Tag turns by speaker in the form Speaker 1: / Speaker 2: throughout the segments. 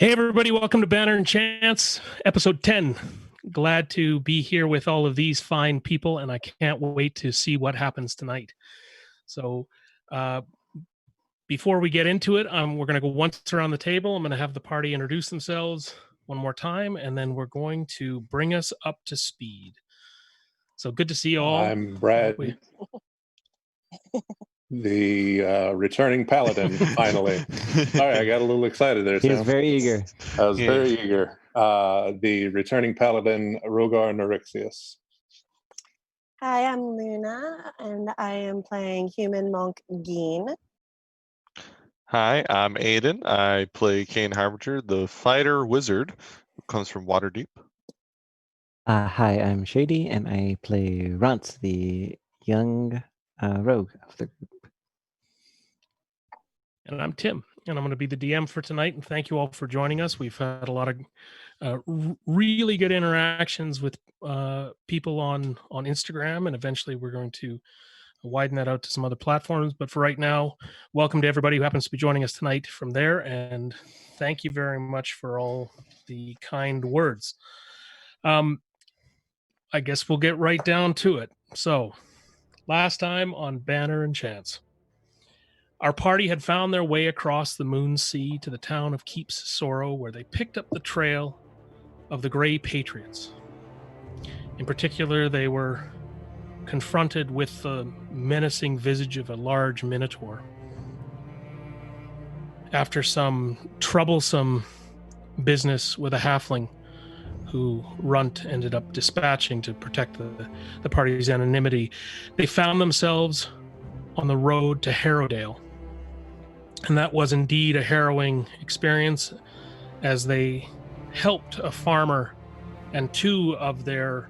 Speaker 1: Hey, everybody, welcome to Banner and Chance, episode 10. Glad to be here with all of these fine people, and I can't wait to see what happens tonight. So, before we get into it, we're going to go once around the table. I'm going to have the party introduce themselves one more time, and then we're going to bring us up to speed. So, good to see you all.
Speaker 2: I'm Brad, the returning paladin, finally. Sorry, I got a little excited there, Sam.
Speaker 3: He was very eager.
Speaker 2: I was very eager. The returning paladin, Rogar Norixius.
Speaker 4: Hi, I'm Luna, and I am playing human monk Geen.
Speaker 5: Hi, I'm Aiden. I play Kane Harbinger, the fighter wizard who comes from Waterdeep.
Speaker 3: Hi, I'm Shady, and I play Runt, the young rogue of the group.
Speaker 1: And I'm Tim, and I'm going to be the DM for tonight. And thank you all for joining us. We've had a lot of really good interactions with people on Instagram, and eventually we're going to widen that out to some other platforms. But for right now, welcome to everybody who happens to be joining us tonight from there, and thank you very much for all the kind words. I guess we'll get right down to it. So, last time on Banner and Chance, our party had found their way across the Moon Sea to the town of Keep's Sorrow, where they picked up the trail of the Grey Patriots. In particular, they were confronted with the menacing visage of a large minotaur. After some troublesome business with a halfling who Runt ended up dispatching to protect the party's anonymity, they found themselves on the road to Harrowdale. And that was indeed a harrowing experience, as they helped a farmer and two of their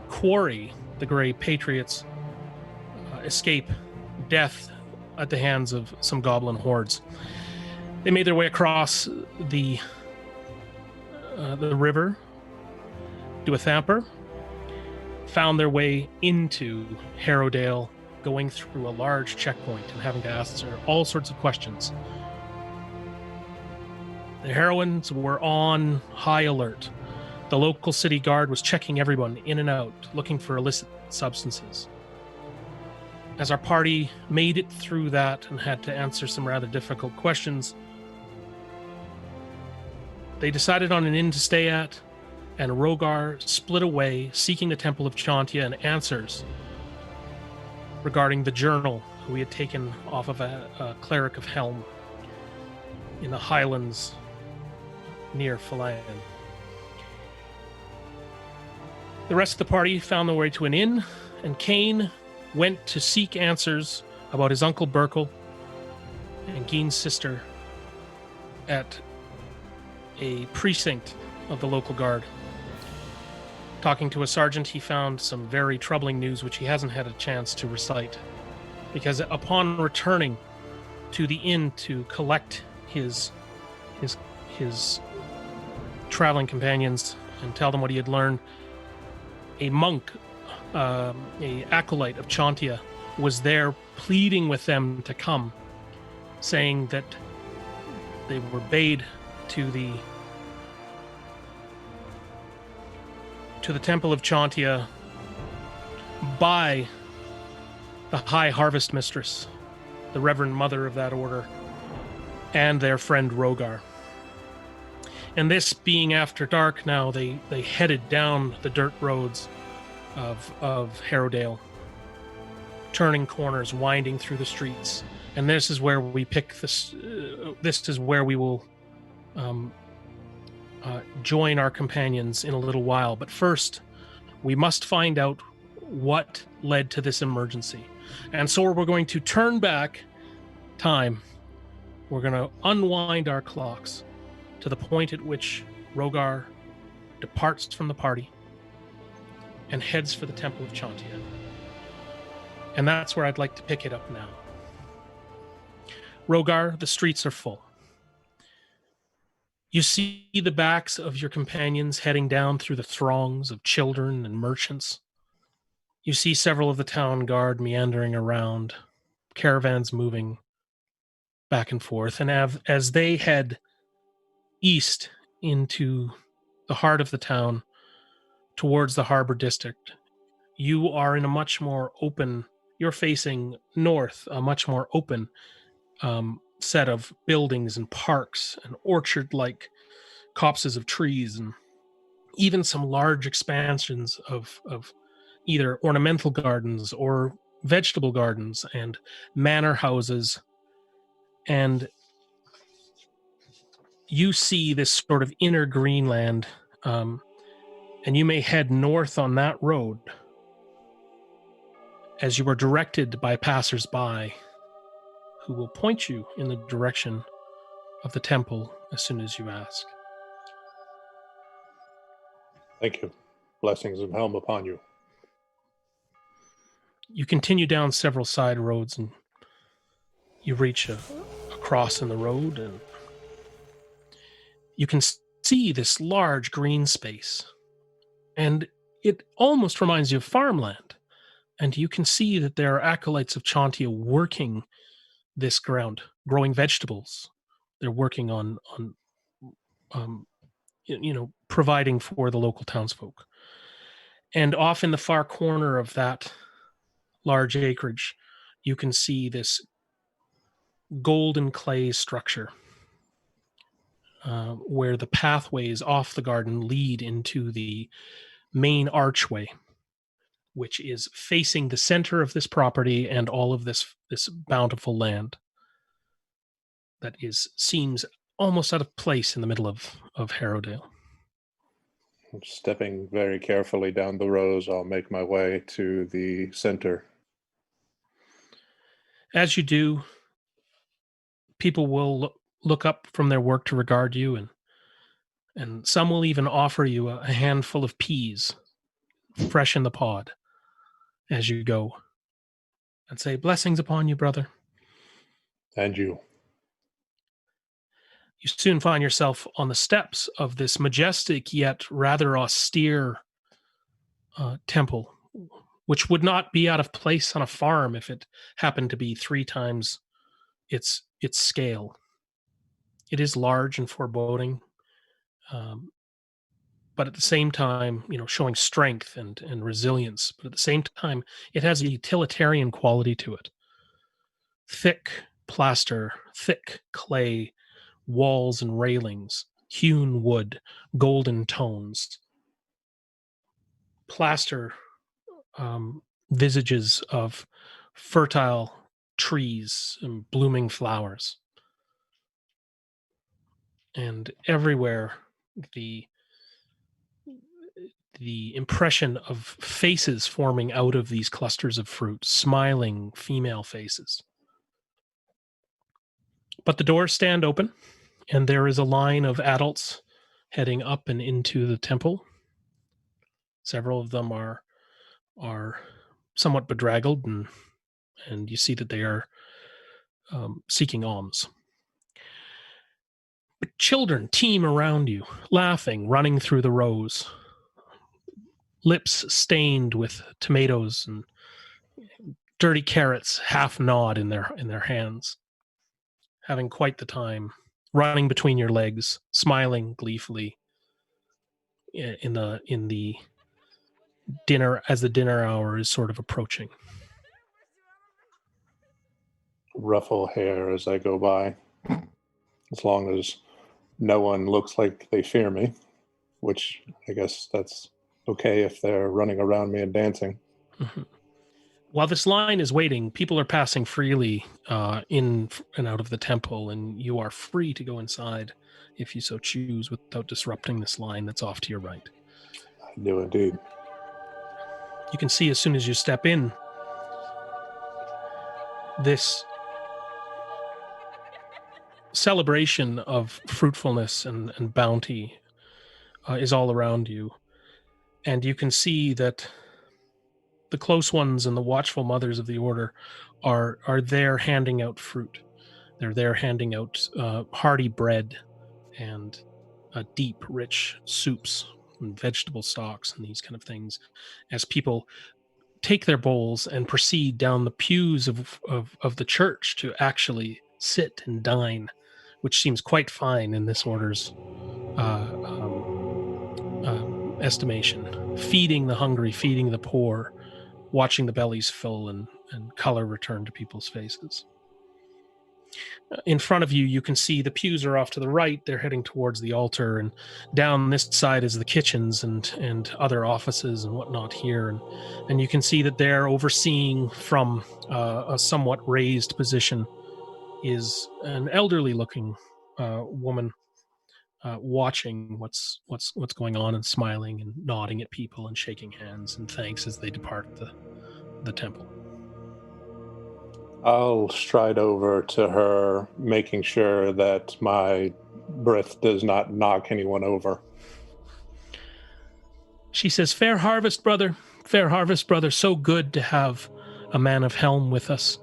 Speaker 1: quarry, the Grey Patriots, escape death at the hands of some goblin hordes. They made their way across the river to Athamper, found their way into Harrowdale, going through a large checkpoint and having to answer all sorts of questions. The heroines were on high alert. The local city guard was checking everyone in and out, looking for illicit substances. As our party made it through that and had to answer some rather difficult questions, they decided on an inn to stay at, and Rogar split away, seeking the Temple of Chantia and answers regarding the journal we had taken off of a cleric of Helm in the highlands near Philan. The rest of the party found their way to an inn, and Kane went to seek answers about his uncle Burkle and Geen's sister at a precinct of the local guard. Talking to a sergeant, he found some very troubling news which he hasn't had a chance to recite, because upon returning to the inn to collect his traveling companions and tell them what he had learned, a monk, a acolyte of Chantia, was there pleading with them to come, saying that they were bade to the Temple of Chantia by the High Harvest Mistress, the Reverend Mother of that order, and their friend Rogar. And this being after dark now, they headed down the dirt roads of Harrowdale, turning corners, winding through the streets. And this is where we pick this. This is where we will join our companions in a little while. But first, we must find out what led to this emergency. And so we're going to turn back time. We're going to unwind our clocks to the point at which Rogar departs from the party and heads for the Temple of Chantia. And that's where I'd like to pick it up now. Rogar, the streets are full. You see the backs of your companions heading down through the throngs of children and merchants. You see several of the town guard meandering around, caravans moving back and forth. And as they head east into the heart of the town towards the harbor district, you are in a much more open, you're facing north, a much more open set of buildings and parks and orchard-like copses of trees, and even some large expansions of either ornamental gardens or vegetable gardens and manor houses. And you see this sort of inner Greenland, and you may head north on that road as you are directed by passersby who will point you in the direction of the temple as soon as you ask.
Speaker 2: Thank you. Blessings of Helm upon you.
Speaker 1: You continue down several side roads and you reach a cross in the road, and you can see this large green space, and it almost reminds you of farmland. And you can see that there are acolytes of Chantia working this ground, growing vegetables. They're working on providing for the local townsfolk. And off in the far corner of that large acreage, you can see this golden clay structure where the pathways off the garden lead into the main archway, which is facing the center of this property and all of this bountiful land that seems almost out of place in the middle of Harrowdale.
Speaker 2: Stepping very carefully down the rows, I'll make my way to the center.
Speaker 1: As you do, people will look up from their work to regard you, and some will even offer you a handful of peas, fresh in the pod, as you go, and say, "Blessings upon you, brother."
Speaker 2: And you.
Speaker 1: You soon find yourself on the steps of this majestic yet rather austere temple, which would not be out of place on a farm if it happened to be 3 times its scale. It is large and foreboding, but at the same time, showing strength and resilience. But at the same time, it has a utilitarian quality to it. Thick plaster, thick clay, walls and railings, hewn wood, golden tones, plaster visages of fertile trees and blooming flowers. And everywhere the impression of faces forming out of these clusters of fruit, smiling female faces. But the doors stand open, and there is a line of adults heading up and into the temple. Several of them are somewhat bedraggled, and you see that they are seeking alms. But children teem around you, laughing, running through the rows, lips stained with tomatoes and dirty carrots half gnawed in their hands, having quite the time, running between your legs, smiling gleefully in the dinner as the dinner hour is sort of approaching.
Speaker 2: Ruffle hair as I go by, as long as no one looks like they fear me, which I guess that's okay if they're running around me and dancing.
Speaker 1: Mm-hmm. While this line is waiting, people are passing freely in and out of the temple, and you are free to go inside if you so choose without disrupting this line that's off to your right.
Speaker 2: I do indeed.
Speaker 1: You can see as soon as you step in, this celebration of fruitfulness and bounty is all around you. And you can see that the close ones and the watchful mothers of the order are there handing out fruit. They're there handing out hearty bread and deep, rich soups and vegetable stocks and these kind of things, as people take their bowls and proceed down the pews of the church to actually sit and dine which seems quite fine in this order's estimation. Feeding the hungry, feeding the poor, watching the bellies fill and color return to people's faces. In front of you, you can see the pews are off to the right. They're heading towards the altar, and down this side is the kitchens and other offices and whatnot here. And you can see that they're overseeing from a somewhat raised position is an elderly-looking woman watching what's going on and smiling and nodding at people and shaking hands and thanks as they depart the temple.
Speaker 2: I'll stride over to her, making sure that my breath does not knock anyone over.
Speaker 1: She says, "Fair harvest, brother. Fair harvest, brother. So good to have a man of helm with us.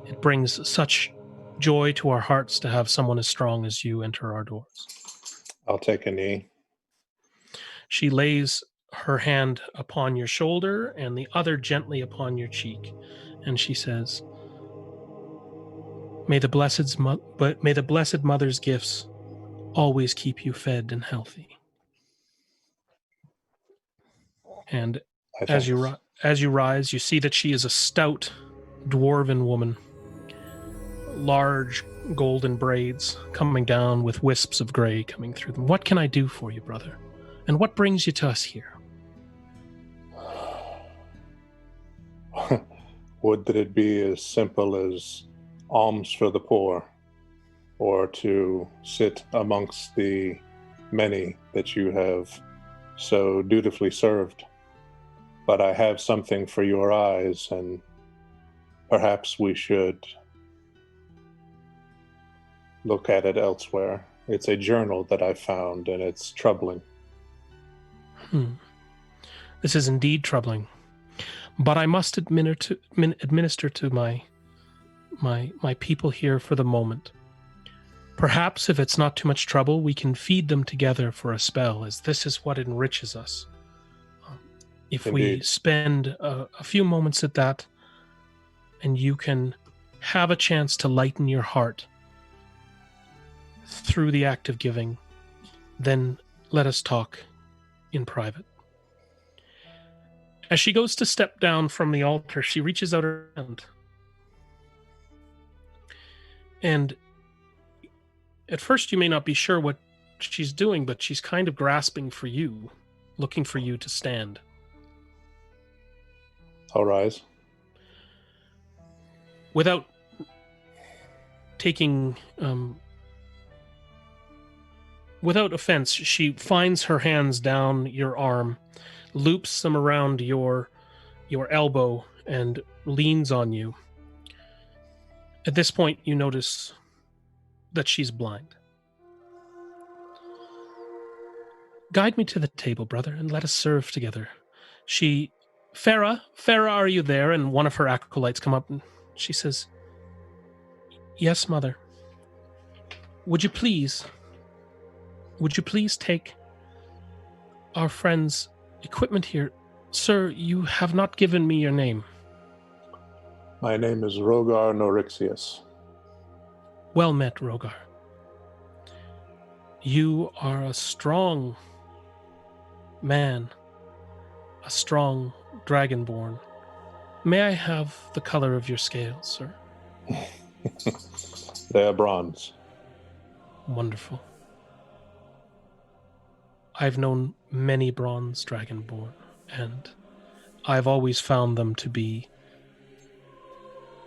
Speaker 1: It brings such joy to our hearts to have someone as strong as you enter our doors."
Speaker 2: I'll take a knee.
Speaker 1: She lays her hand upon your shoulder and the other gently upon your cheek, and she says, May the Blessed Mother's gifts always keep you fed and healthy." And as you rise, you see that she is a stout dwarven woman, large golden braids coming down with wisps of gray coming through them. "What can I do for you, brother? And what brings you to us here?"
Speaker 2: Would that it be as simple as alms for the poor, or to sit amongst the many that you have so dutifully served. But I have something for your eyes, and perhaps we should look at it elsewhere. It's a journal that I found, and it's troubling.
Speaker 1: This is indeed troubling. But I must administer to my people here for the moment. Perhaps if it's not too much trouble, we can feed them together for a spell, as this is what enriches us. If we
Speaker 2: Indeed.
Speaker 1: spend a few moments at that, and you can have a chance to lighten your heart through the act of giving, then let us talk in private. As she goes to step down from the altar, she reaches out her hand. And at first you may not be sure what she's doing, but she's kind of grasping for you, looking for you to stand.
Speaker 2: I'll rise.
Speaker 1: Without taking, without offense, she finds her hands down your arm, loops them around your elbow, and leans on you. At this point, you notice that she's blind. "Guide me to the table, brother, and let us serve together." Farah, are you there? And one of her acolytes come up and she says, "Yes, mother. Would you please take our friend's equipment here? Sir, you have not given me your name."
Speaker 2: My name is Rogar Norixius.
Speaker 1: "Well met, Rogar. You are a strong man, a strong dragonborn. May I have the color of your scales, sir?"
Speaker 2: They are bronze.
Speaker 1: "Wonderful. I've known many bronze dragonborn, and I've always found them to be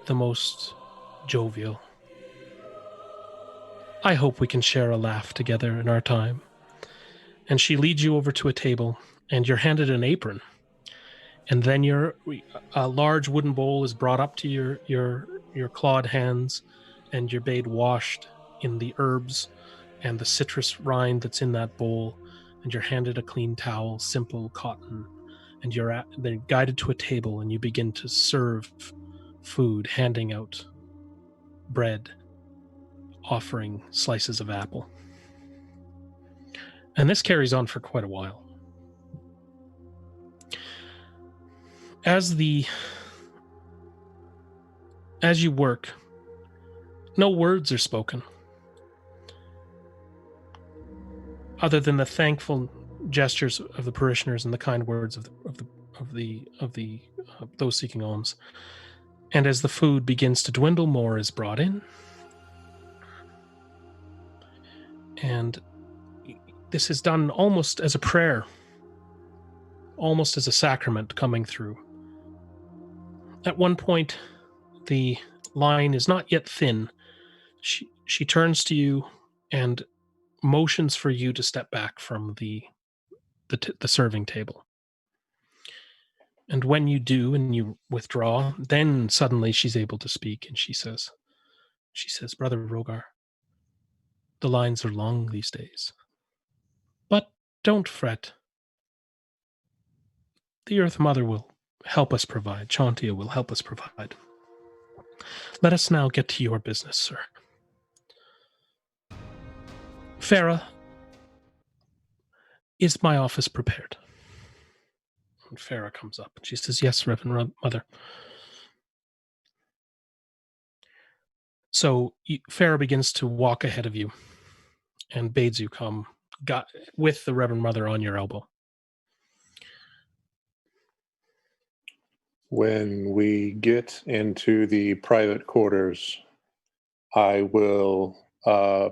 Speaker 1: the most jovial. I hope we can share a laugh together in our time." And she leads you over to a table, and you're handed an apron. And then a large wooden bowl is brought up to your clawed hands, and you're bade washed in the herbs and the citrus rind that's in that bowl, and you're handed a clean towel, simple cotton, and they're guided to a table, and you begin to serve food, handing out bread, offering slices of apple. And this carries on for quite a while. As you work, no words are spoken. other than the thankful gestures of the parishioners and the kind words of those seeking alms. And as the food begins to dwindle, more is brought in. And this is done almost as a prayer, almost as a sacrament coming through. At one point, the line is not yet thin. She turns to you and motions for you to step back from the serving table. And when you do and you withdraw, then suddenly she's able to speak, and she says, Brother Rogar, the lines are long these days. But don't fret. The Earth Mother will help us provide. Chantia will help us provide. Let us now get to your business, sir. Farah, is my office prepared? And Farah comes up and she says, yes, Reverend Mother. So Farah begins to walk ahead of you and bids you come with the Reverend Mother on your elbow.
Speaker 2: When we get into the private quarters, I will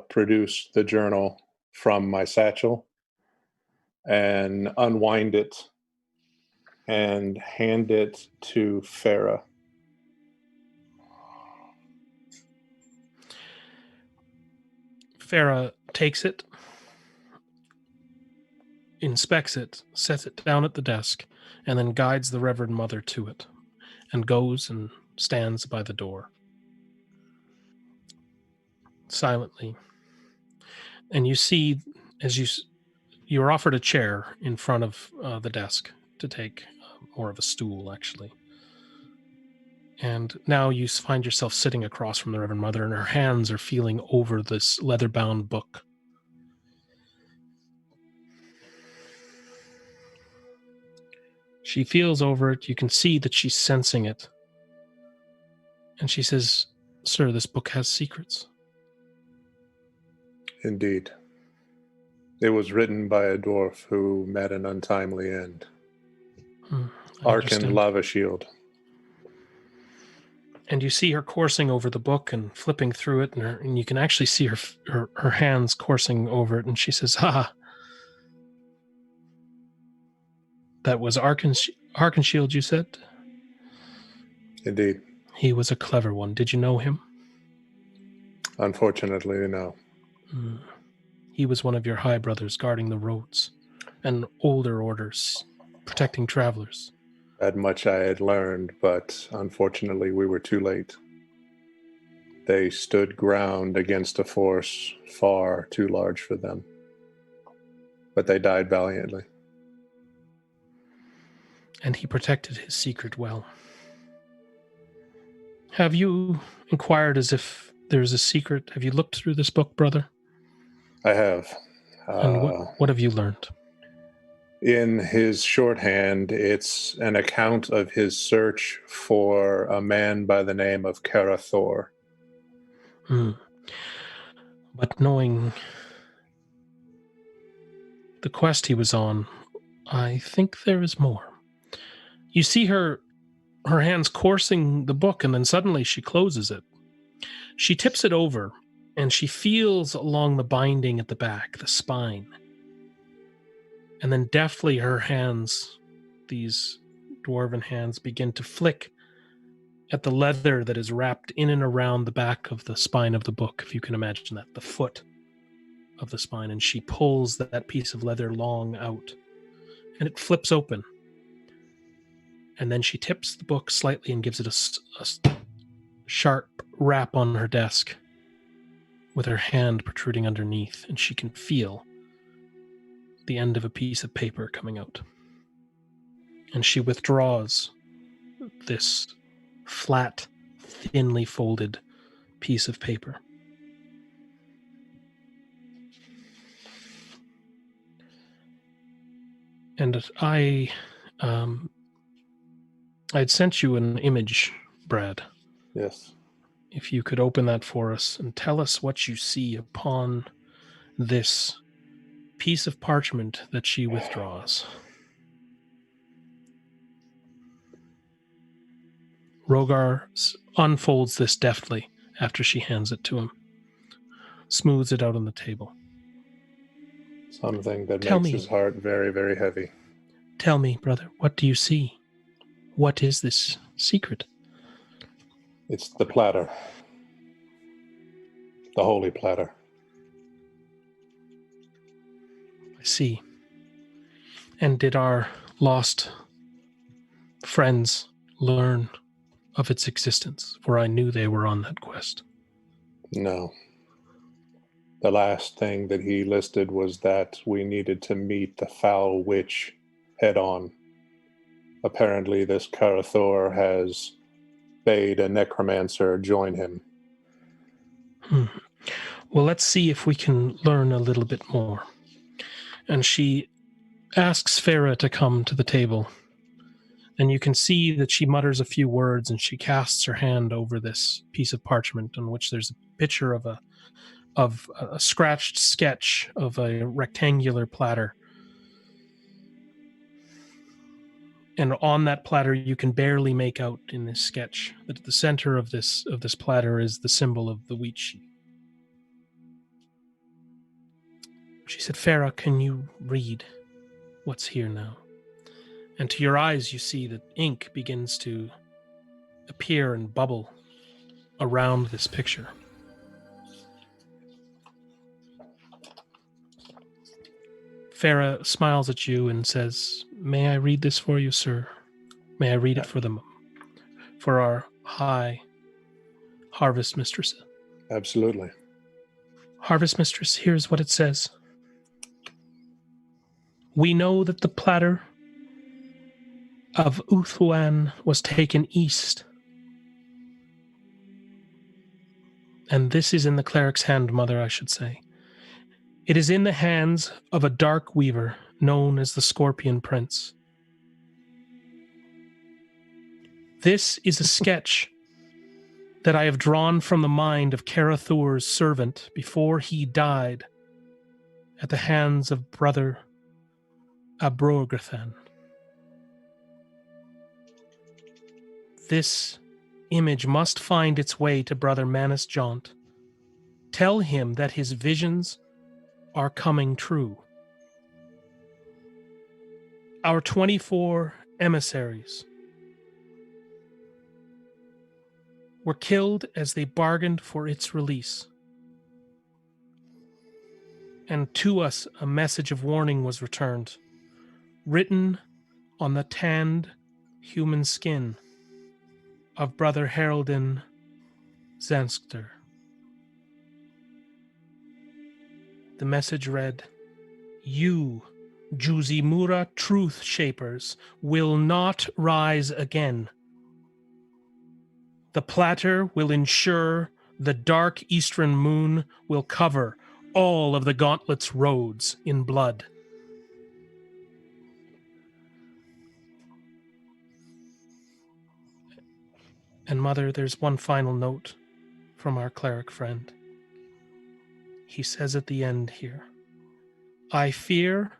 Speaker 2: produce the journal from my satchel and unwind it and hand it to Farah.
Speaker 1: Farah takes it, inspects it, sets it down at the desk, and then guides the Reverend Mother to it, and goes and stands by the door. Silently. And you see, as you're offered a chair in front of the desk to take, more of a stool, actually. And now you find yourself sitting across from the Reverend Mother, and her hands are feeling over this leather-bound book. She feels over it. You can see that she's sensing it. And she says, Sir, this book has secrets.
Speaker 2: Indeed. It was written by a dwarf who met an untimely end. Arkan Lava Shield.
Speaker 1: And you see her coursing over the book and flipping through it, and you can actually see her hands coursing over it, and she says, that was Arkenshield, you said?
Speaker 2: Indeed.
Speaker 1: He was a clever one. Did you know him?
Speaker 2: Unfortunately, no.
Speaker 1: He was one of your high brothers guarding the roads and older orders, protecting travelers.
Speaker 2: That much I had learned, but unfortunately we were too late. They stood ground against a force far too large for them. But they died valiantly.
Speaker 1: And he protected his secret well. Have you inquired as if there's a secret? Have you looked through this book, brother?
Speaker 2: I have.
Speaker 1: And what have you learned?
Speaker 2: In his shorthand, it's an account of his search for a man by the name of Karathor.
Speaker 1: But knowing the quest he was on, I think there is more. You see her hands coursing the book, and then suddenly she closes it. She tips it over, and she feels along the binding at the back, the spine. And then deftly her hands, these dwarven hands, begin to flick at the leather that is wrapped in and around the back of the spine of the book, if you can imagine that, the foot of the spine. And she pulls that piece of leather long out, and it flips open. And then she tips the book slightly and gives it a sharp rap on her desk with her hand protruding underneath, and she can feel the end of a piece of paper coming out. And she withdraws this flat, thinly folded piece of paper. And I'd sent you an image, Brad.
Speaker 2: Yes.
Speaker 1: If you could open that for us and tell us what you see upon this piece of parchment that she withdraws. Rogar unfolds this deftly after she hands it to him, smooths it out on the table.
Speaker 2: Something that
Speaker 1: Tell
Speaker 2: makes
Speaker 1: me.
Speaker 2: his heart very, very heavy.
Speaker 1: Tell me, brother, what do you see? What is this secret?
Speaker 2: It's the platter. The holy platter.
Speaker 1: I see. And did our lost friends learn of its existence? For I knew they were on that quest.
Speaker 2: No. The last thing that he listed was that we needed to meet the foul witch head on. Apparently, this Karathor has bade a necromancer join him.
Speaker 1: Well, let's see if we can learn a little bit more. And she asks Farah to come to the table. And you can see that she mutters a few words and she casts her hand over this piece of parchment on which there's a picture of a scratched sketch of a rectangular platter. And on that platter, you can barely make out in this sketch that at the center of this platter is the symbol of the wheat sheaf. She said, Farah, can you read what's here now? And to your eyes, you see that ink begins to appear and bubble around this picture. Farah smiles at you and says, may I read this for you, sir? May I read it for our high harvest mistress?
Speaker 2: Absolutely.
Speaker 1: Harvest mistress, here's what it says. We know that the platter of Uthwan was taken east. And this is in the cleric's hand, mother, I should say. It is in the hands of a dark weaver known as the Scorpion Prince. This is a sketch that I have drawn from the mind of Karathur's servant before he died at the hands of brother Abrograthan. This image must find its way to brother Manus Jaunt. Tell him that his visions are coming true. Our 24 emissaries were killed as they bargained for its release. And to us a message of warning was returned, written on the tanned human skin of brother Haraldin Zanskter. The message read, you, Juzimura truth shapers, will not rise again. The platter will ensure the dark eastern moon will cover all of the gauntlet's roads in blood. And mother, there's one final note from our cleric friend. He says at the end here, I fear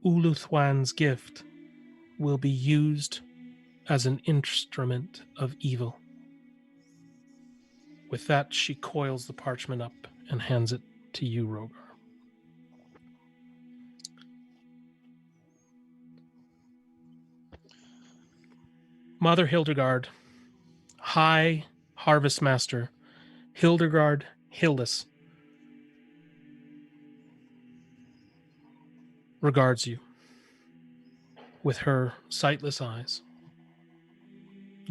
Speaker 1: Uluthwan's gift will be used as an instrument of evil. With that, she coils the parchment up and hands it to you, Rogar. Mother Hildegard, High Harvest Master, Hildegard Hildis, regards you with her sightless eyes,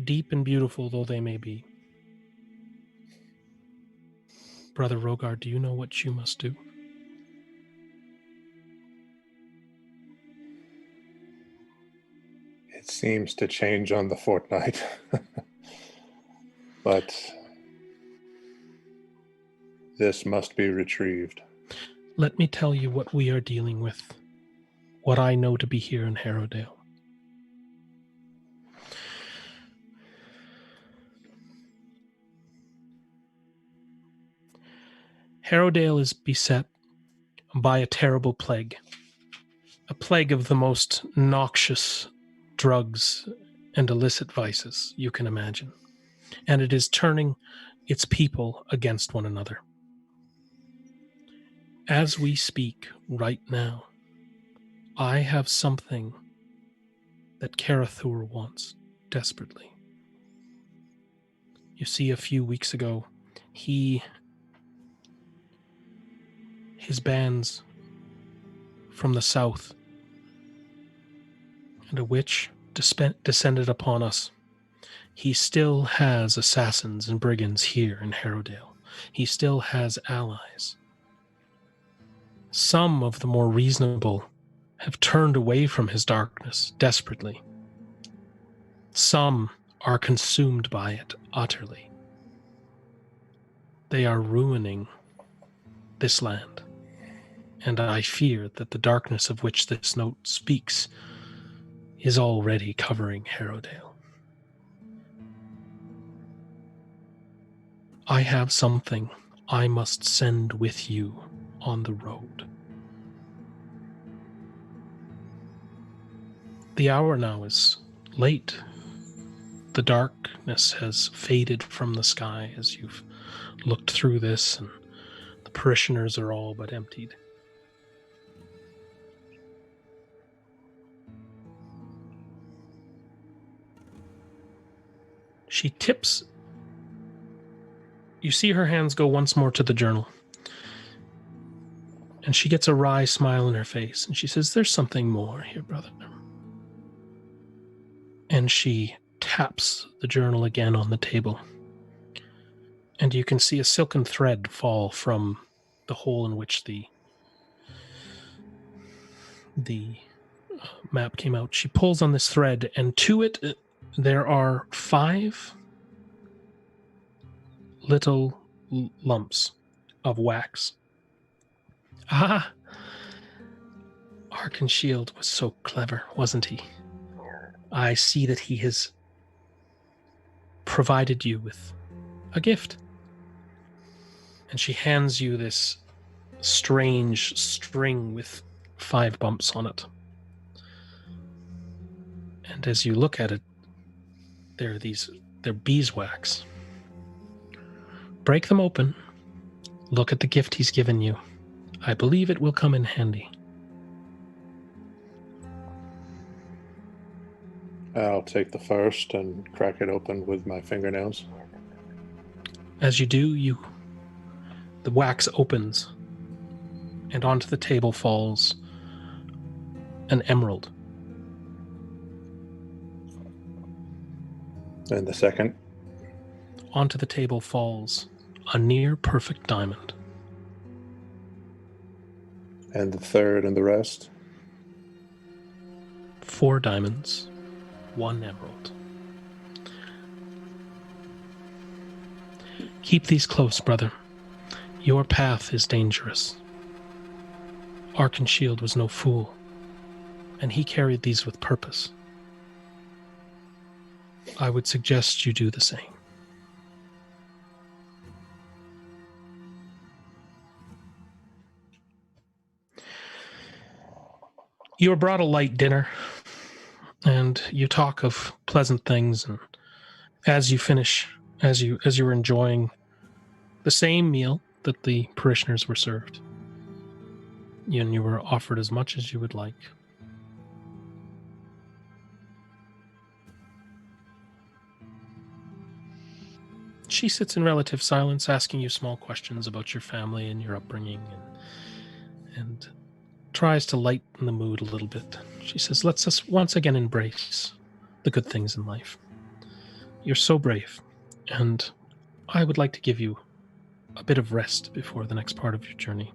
Speaker 1: deep and beautiful though they may be. Brother Rogar, do you know what you must do?
Speaker 2: It seems to change on the fortnight. But this must be retrieved.
Speaker 1: Let me tell you what we are dealing with, what I know to be here in Harrowdale. Harrowdale is beset by a terrible plague. A plague of the most noxious drugs and illicit vices you can imagine. And it is turning its people against one another. As we speak right now, I have something that Karathur wants desperately. You see, a few weeks ago, his bands from the south and a witch descended upon us. He still has assassins and brigands here in Harrowdale. He still has allies. Some of the more reasonable have turned away from his darkness desperately. Some are consumed by it utterly. They are ruining this land, and I fear that the darkness of which this note speaks is already covering Harrowdale. I have something I must send with you on the road. The hour now is late. The darkness has faded from the sky as you've looked through this, and the parishioners are all but emptied. She tips. You see her hands go once more to the journal. And she gets a wry smile on her face, and she says, "There's something more here, brother." And she taps the journal again on the table. And you can see a silken thread fall from the hole in which the map came out. She pulls on this thread, and to it there are 5 little lumps of wax. Ah! Arkenshield was so clever, wasn't he? I see that he has provided you with a gift. And she hands you this strange string with 5 bumps on it. And as you look at it, they're beeswax. Break them open. Look at the gift he's given you. I believe it will come in handy.
Speaker 2: I'll take the first and crack it open with my fingernails.
Speaker 1: As you do, the wax opens, and onto the table falls an emerald.
Speaker 2: And the second?
Speaker 1: Onto the table falls a near-perfect diamond.
Speaker 2: And the third and the rest?
Speaker 1: 4 diamonds, 1 emerald. Keep these close, brother. Your path is dangerous. Arkenshield was no fool, and he carried these with purpose. I would suggest you do the same. You are brought a light dinner, and you talk of pleasant things, and as you finish, as you were enjoying the same meal that the parishioners were served, and you were offered as much as you would like. She sits in relative silence, asking you small questions about your family and your upbringing, and tries to lighten the mood a little bit. She says, "Let's us once again embrace the good things in life. You're so brave, and I would like to give you a bit of rest before the next part of your journey.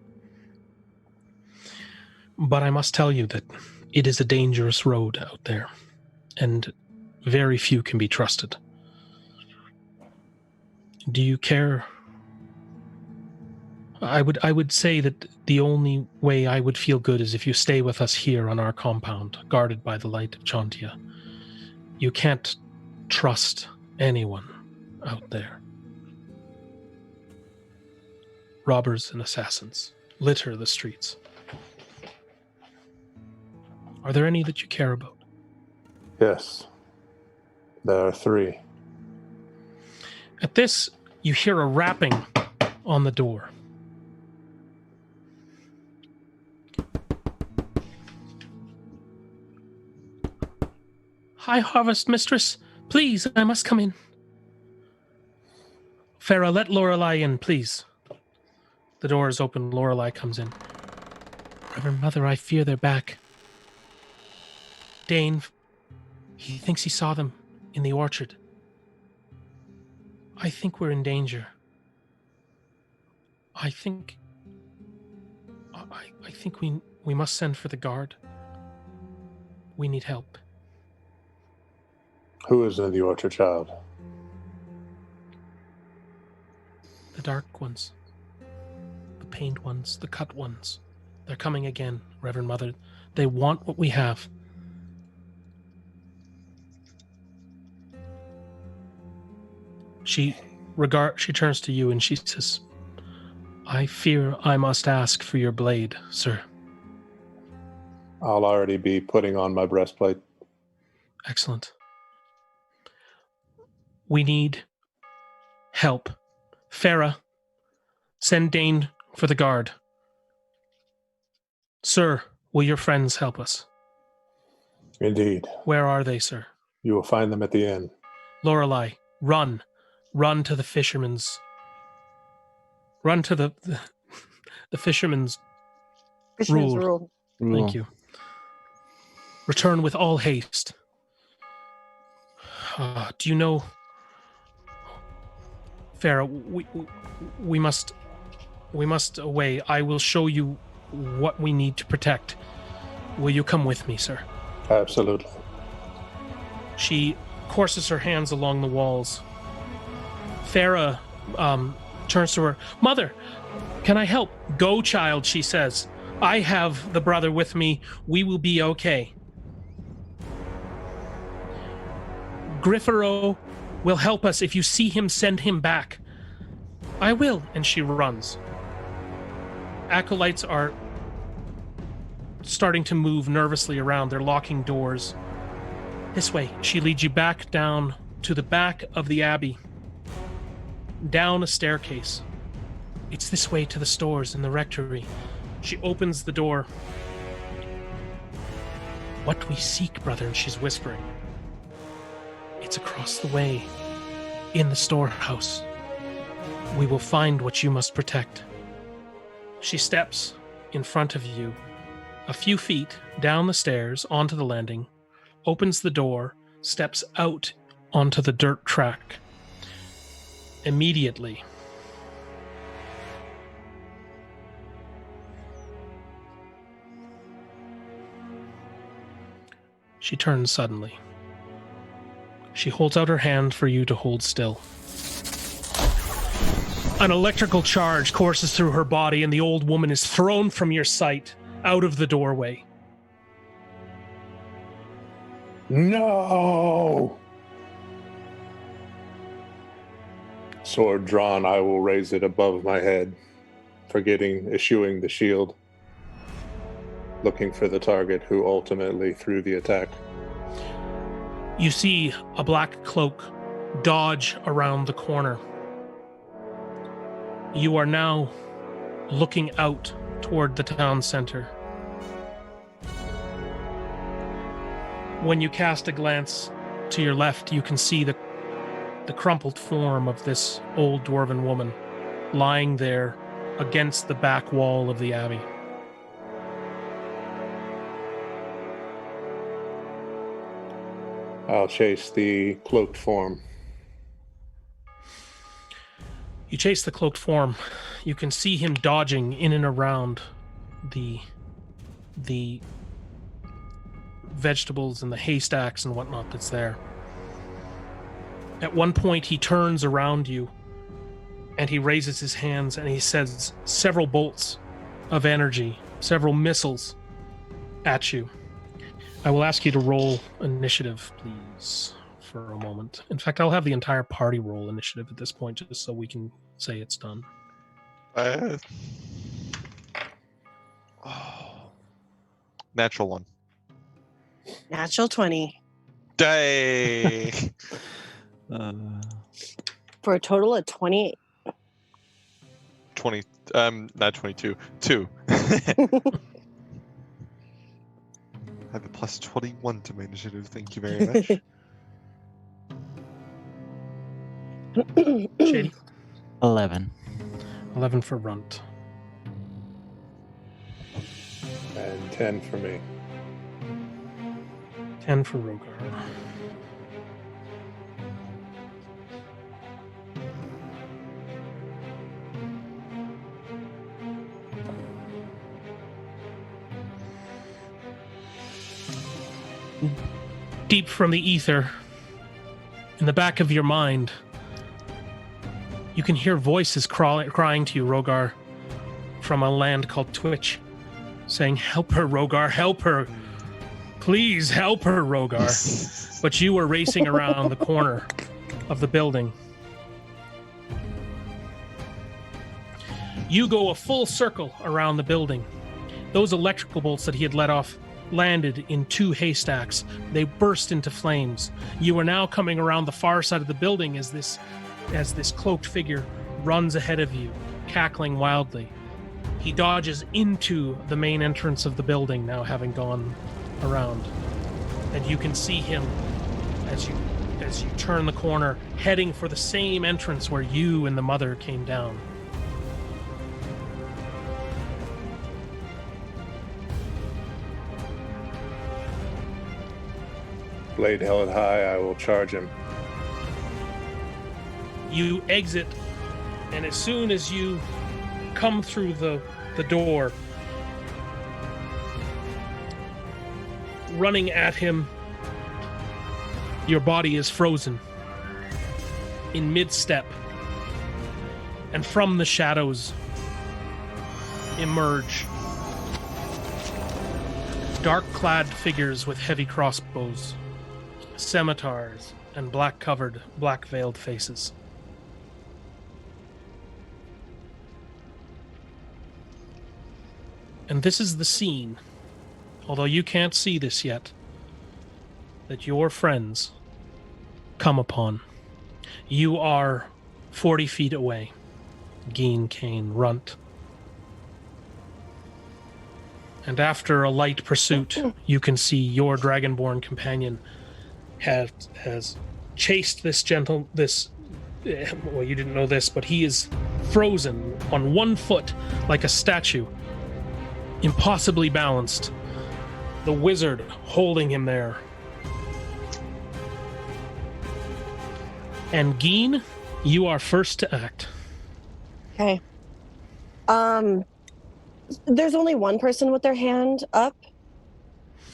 Speaker 1: But I must tell you that it is a dangerous road out there, and very few can be trusted. Do you care? I would say that the only way I would feel good is if you stay with us here on our compound, guarded by the light of Chantia. You can't trust anyone out there. Robbers and assassins litter the streets. Are there any that you care about?
Speaker 2: Yes. There are 3.
Speaker 1: At this, you hear a rapping on the door. High Harvest Mistress, please, I must come in. Farah, let Lorelei in, please. The door is open. Lorelei comes in. Reverend Mother, I fear they're back. Dane, he thinks he saw them in the orchard. I think we're in danger. I think we must send for the guard. We need help.
Speaker 2: Who is in the orchard, child?
Speaker 1: The dark ones. The pained ones. The cut ones. They're coming again, Reverend Mother. They want what we have. She turns to you and she says, I fear I must ask for your blade, sir.
Speaker 2: I'll already be putting on my breastplate.
Speaker 1: Excellent. We need help. Farah, send Dane for the guard. Sir, will your friends help us?
Speaker 2: Indeed.
Speaker 1: Where are they, sir?
Speaker 2: You will find them at the inn.
Speaker 1: Lorelei, run. Run to the fisherman's. Run to the fisherman's
Speaker 4: Fisherman's
Speaker 1: rule.
Speaker 4: rule.
Speaker 1: Thank you. Return with all haste. Do you know, Farah? We must away. I will show you what we need to protect. Will you come with me, sir?
Speaker 2: Absolutely.
Speaker 1: She courses her hands along the walls. Farah turns to her. Mother, can I help? Go, child, she says. I have the brother with me. We will be okay. Griffaro will help us. If you see him, send him back. I will. And she runs. Acolytes are starting to move nervously around. They're locking doors. This way. She leads you back down to the back of the abbey. Down a staircase. It's this way to the stores and the rectory. She opens the door. What we seek, brother, and she's whispering. It's across the way, in the storehouse. We will find what you must protect. She steps in front of you, a few feet down the stairs onto the landing, opens the door, steps out onto the dirt track. Immediately, she turns suddenly. She holds out her hand for you to hold still. An electrical charge courses through her body, and the old woman is thrown from your sight out of the doorway.
Speaker 2: No! Sword drawn, I will raise it above my head, eschewing the shield, looking for the target who ultimately threw the attack.
Speaker 1: You see a black cloak dodge around the corner. You are now looking out toward the town center. When you cast a glance to your left, you can see the crumpled form of this old dwarven woman lying there against the back wall of the abbey.
Speaker 2: I'll chase the cloaked form.
Speaker 1: You chase the cloaked form. You can see him dodging in and around the vegetables and the haystacks and whatnot that's there. At one point, he turns around you and he raises his hands and he says several bolts of energy, several missiles at you. I will ask you to roll initiative, please, for a moment. In fact, I'll have the entire party roll initiative at this point, just so we can say it's done.
Speaker 5: Natural one.
Speaker 4: Natural 20
Speaker 5: Day.
Speaker 4: for a total of 28.
Speaker 5: 20. Not 22. 2. I have a plus 21 to my initiative. Thank you very much.
Speaker 1: Shady.
Speaker 3: 11.
Speaker 1: 11 for Runt.
Speaker 2: And 10 for me.
Speaker 1: 10 for Rogar. Deep from the ether, in the back of your mind, you can hear voices crying to you, Rogar, from a land called Twitch, saying, "Help her, Rogar, help her. Please help her, Rogar." But you were racing around the corner of the building. You go a full circle around the building. Those electrical bolts that he had let off landed in 2 haystacks. They burst into flames. You are now coming around the far side of the building as this cloaked figure runs ahead of you, cackling wildly. He dodges into the main entrance of the building, now having gone around. And you can see him as you turn the corner, heading for the same entrance where you and the mother came down.
Speaker 2: Blade held high, I will charge him.
Speaker 1: You exit, and as soon as you come through the door, running at him, your body is frozen in mid-step, and from the shadows emerge dark-clad figures with heavy crossbows, scimitars, and black-covered, black-veiled faces. And this is the scene, although you can't see this yet, that your friends come upon. You are 40 feet away. Geen, Kane, Runt. And after a light pursuit, you can see your dragonborn companion has chased this well, you didn't know this, but he is frozen on one foot like a statue, impossibly balanced. The wizard holding him there. And Geen, you are first to act.
Speaker 4: Okay. There's only one person with their hand up,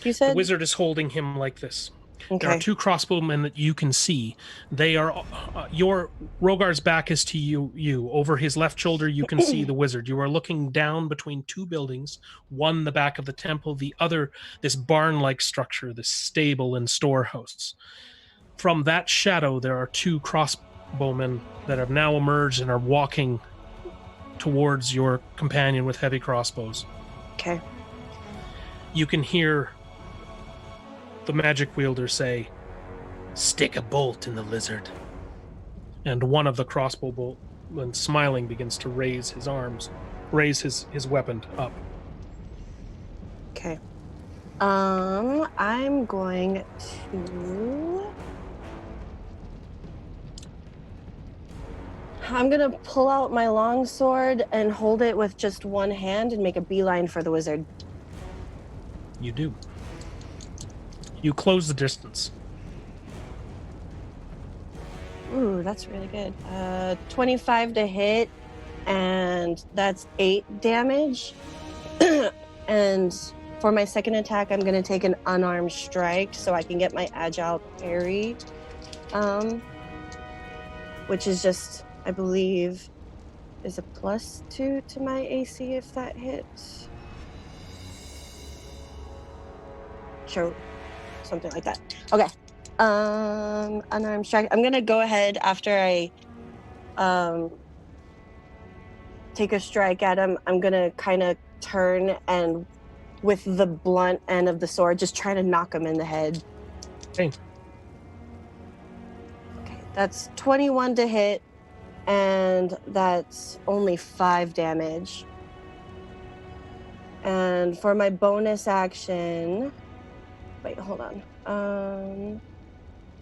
Speaker 4: you
Speaker 1: The
Speaker 4: said?
Speaker 1: wizard is holding him like this. There are
Speaker 4: Okay.
Speaker 1: 2 crossbowmen that you can see. They are your Rogar's back is to you. Over his left shoulder, you can see the wizard. You are looking down between 2 buildings. One, the back of the temple. The other, this barn-like structure, this stable and storehouse. From that shadow, there are 2 crossbowmen that have now emerged and are walking towards your companion with heavy crossbows.
Speaker 4: Okay.
Speaker 1: You can hear the magic wielder say, "Stick a bolt in the lizard." And one of the crossbow boltmen, smiling, begins to raise his arms, raise his weapon up.
Speaker 4: Okay. I'm going to pull out my longsword and hold it with just one hand and make a beeline for the wizard.
Speaker 1: You do. You close the distance.
Speaker 4: Ooh, that's really good. 25 to hit, and that's 8 damage. And for my second attack, I'm going to take an unarmed strike so I can get my agile parry, which is just, I believe, is a +2 to my AC if that hits. Sure, something like that. Okay. Unarmed strike. I'm gonna go ahead after I take a strike at him. I'm gonna kind of turn and with the blunt end of the sword, just trying to knock him in the head.
Speaker 1: Okay.
Speaker 4: Okay, that's 21 to hit, and that's only 5 damage. And for my bonus action, wait, hold on.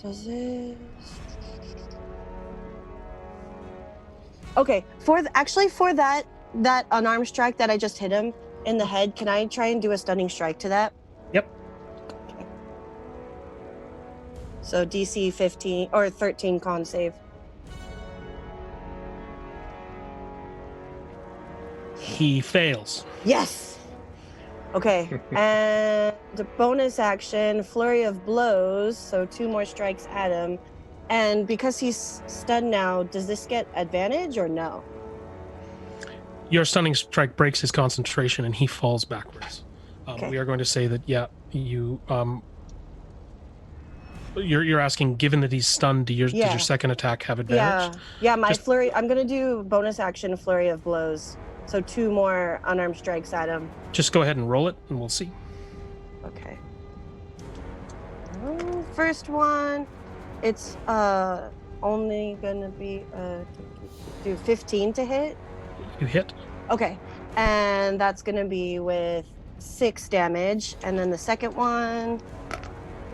Speaker 4: Does it? Okay, for that unarmed strike that I just hit him in the head, can I try and do a stunning strike to that?
Speaker 1: Yep.
Speaker 4: Okay. So DC 15 or 13 con save.
Speaker 1: He fails.
Speaker 4: Yes. Okay, and the bonus action, flurry of blows, so 2 more strikes at him. And because he's stunned now, does this get advantage or no?
Speaker 1: Your stunning strike breaks his concentration, and he falls backwards.
Speaker 4: Okay.
Speaker 1: We are going to say that, yeah, you're asking, given that he's stunned, does your second attack have advantage?
Speaker 4: Yeah. My flurry. I'm gonna do bonus action, flurry of blows. So 2 more unarmed strikes at him.
Speaker 1: Just go ahead and roll it, and we'll see.
Speaker 4: Okay. First one, it's only gonna be do 15 to hit.
Speaker 1: You hit.
Speaker 4: Okay, and that's gonna be with 6 damage, and then the second one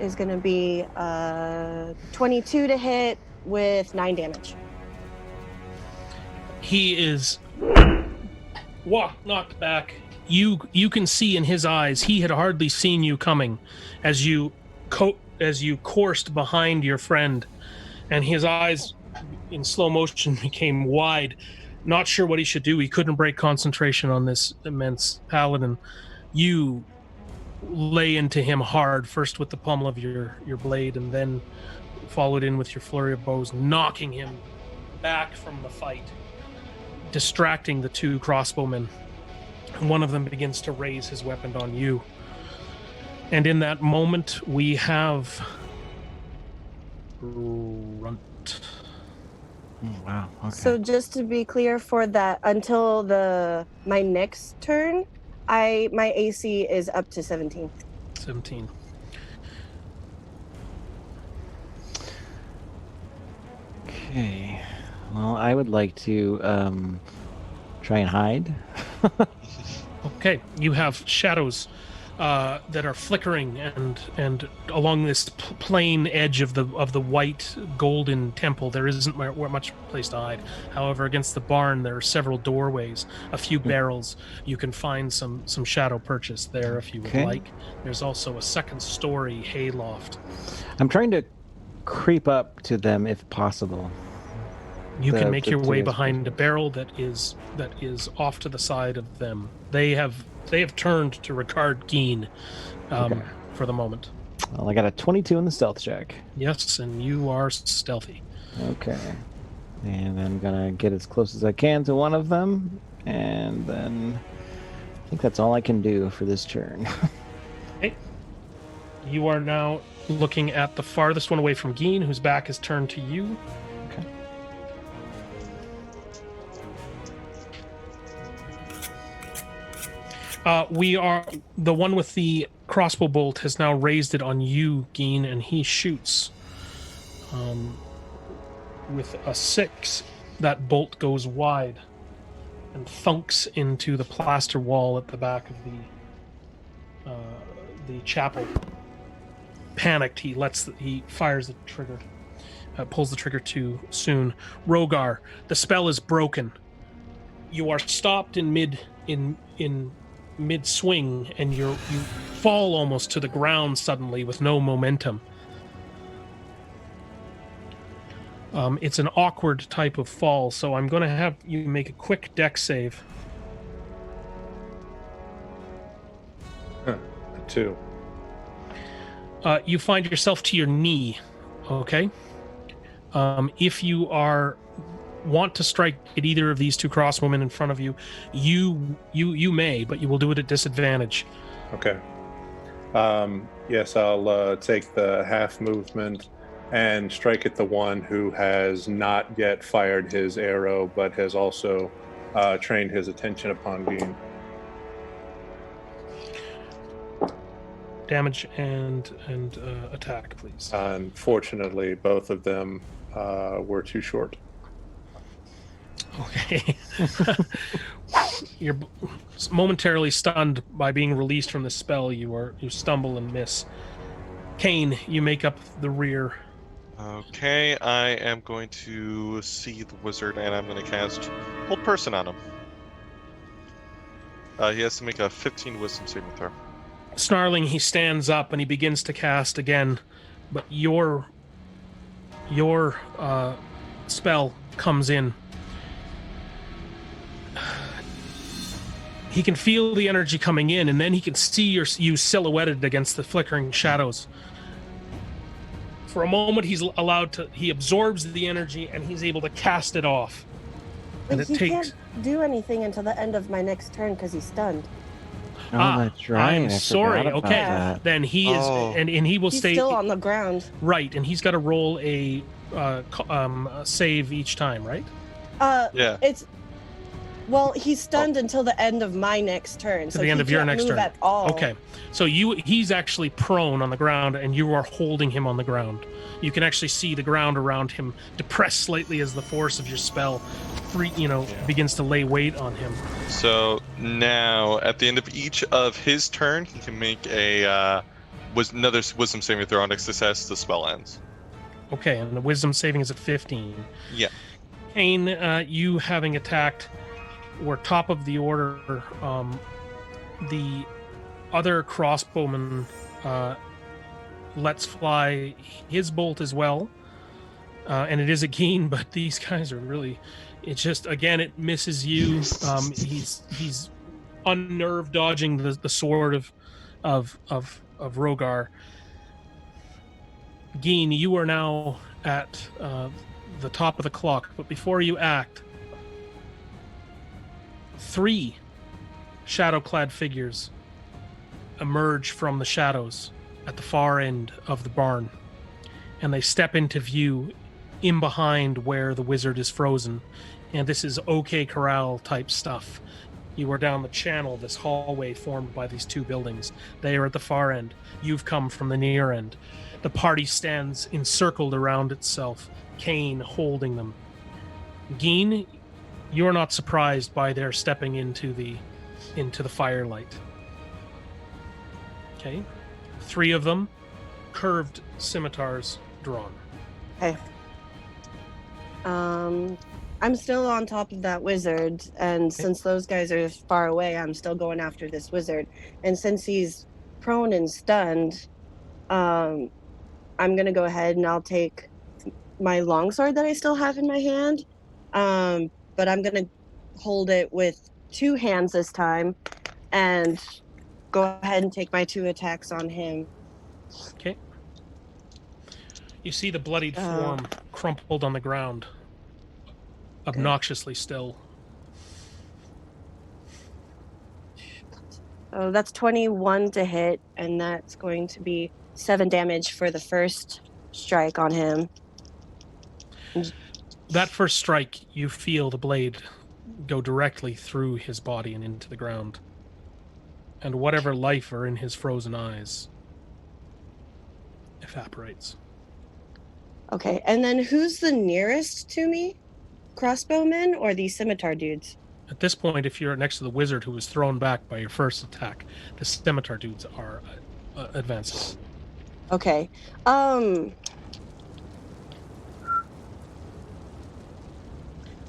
Speaker 4: is gonna be 22 to hit with 9 damage.
Speaker 1: He is knocked back. You can see in his eyes he had hardly seen you coming as you coursed behind your friend, and his eyes in slow motion became wide, not sure what he should do. He couldn't break concentration on this immense paladin. You lay into him hard, first with the pommel of your blade, and then followed in with your flurry of bows, knocking him back from the fight, distracting the 2 crossbowmen. And one of them begins to raise his weapon on you. And in that moment, we have Runt.
Speaker 3: Wow. Okay.
Speaker 4: So just to be clear, for that, until my next turn, my AC is up to 17.
Speaker 1: 17.
Speaker 3: Okay. Well, I would like to try and hide.
Speaker 1: Okay, you have shadows that are flickering and along this plain edge of the white golden temple. There isn't much place to hide. However, against the barn there are several doorways, a few barrels. You can find some shadow purchase there if you would like. There's also a second story hayloft.
Speaker 3: I'm trying to creep up to them if possible.
Speaker 1: You can make your way behind a barrel that is off to the side of them. They have turned to regard Geen for the moment.
Speaker 3: Well, I got a 22 in the stealth check.
Speaker 1: Yes, and you are stealthy.
Speaker 3: Okay. And I'm gonna get as close as I can to one of them, and then I think that's all I can do for this turn.
Speaker 1: Okay. You are now looking at the farthest one away from Geen, whose back is turned to you.
Speaker 3: Okay.
Speaker 1: The one with the crossbow bolt has now raised it on you, Geen, and he shoots. With a 6, that bolt goes wide and thunks into the plaster wall at the back of the chapel. Panicked, he fires the trigger, pulls the trigger too soon. Rogar, the spell is broken. You are stopped in mid swing, and you fall almost to the ground suddenly with no momentum. It's an awkward type of fall, so I'm going to have you make a quick dex save.
Speaker 2: A 2.
Speaker 1: You find yourself to your knee, okay? If you want to strike at either of these 2 crossbowmen in front of you, you may, but you will do it at disadvantage.
Speaker 2: Okay. Yes, I'll take the half movement and strike at the one who has not yet fired his arrow, but has also trained his attention upon Geen.
Speaker 1: damage and attack, please.
Speaker 2: Unfortunately, both of them were too short.
Speaker 1: Okay. You're momentarily stunned by being released from the spell. You stumble and miss. Kane, you make up the rear.
Speaker 5: Okay, I am going to see the wizard, and I'm going to cast Hold Person on him. He has to make a 15 Wisdom saving throw.
Speaker 1: Snarling, he stands up and he begins to cast again, but your spell comes in. He can feel the energy coming in, and then he can see you silhouetted against the flickering shadows. For a moment, he absorbs the energy, and he's able to cast it off. And
Speaker 4: But he can't do anything until the end of my next turn because he's stunned.
Speaker 3: Oh, that's right.
Speaker 1: I'm
Speaker 3: I
Speaker 1: sorry.
Speaker 3: forgot about
Speaker 1: Okay,
Speaker 3: that.
Speaker 1: then he is, and he will
Speaker 4: He's
Speaker 1: stay
Speaker 4: still on the ground.
Speaker 1: right, and he's got to roll a save each time, right?
Speaker 5: Yeah.
Speaker 4: Well, he's stunned until the end of my next turn.
Speaker 1: To the end of your next turn.
Speaker 4: At all.
Speaker 1: Okay, so he's actually prone on the ground, and you are holding him on the ground. You can actually see the ground around him depress slightly as the force of your spell, begins to lay weight on him.
Speaker 5: So now, at the end of each of his turn, he can make another Wisdom saving throw. On its success, the spell ends.
Speaker 1: Okay, and the Wisdom saving is at 15.
Speaker 5: Yeah.
Speaker 1: Kane, you having attacked, were top of the order. The other crossbowman lets fly his bolt as well, and it is a Geen, but these guys are really. It's just, again, it misses you. He's unnerved, dodging the sword of Rogar. Geen, you are now at the top of the clock, but before you act, 3 shadow-clad figures emerge from the shadows at the far end of the barn, and they step into view in behind where the wizard is frozen. And this is OK Corral type stuff. You are down the channel, this hallway formed by these 2 buildings. They are at the far end. You've come from the near end. The party stands encircled around itself, Kane holding them. Geen, you're not surprised by their stepping into the firelight. Okay, 3 of them, curved scimitars drawn.
Speaker 4: Okay. I'm still on top of that wizard, and since those guys are far away, I'm still going after this wizard. And since he's prone and stunned, I'm gonna go ahead and I'll take my longsword that I still have in my hand. But I'm gonna hold it with 2 hands this time, and go ahead and take my 2 attacks on him.
Speaker 1: Okay. You see the bloodied form crumpled on the ground, obnoxiously still.
Speaker 4: Oh, that's 21 to hit, and that's going to be 7 damage for the first strike on him.
Speaker 1: That first strike, you feel the blade go directly through his body and into the ground. And whatever life are in his frozen eyes evaporates.
Speaker 4: Okay, and then who's the nearest to me? Crossbowmen or these scimitar dudes?
Speaker 1: At this point, if you're next to the wizard who was thrown back by your first attack, the scimitar dudes are advancing.
Speaker 4: Okay.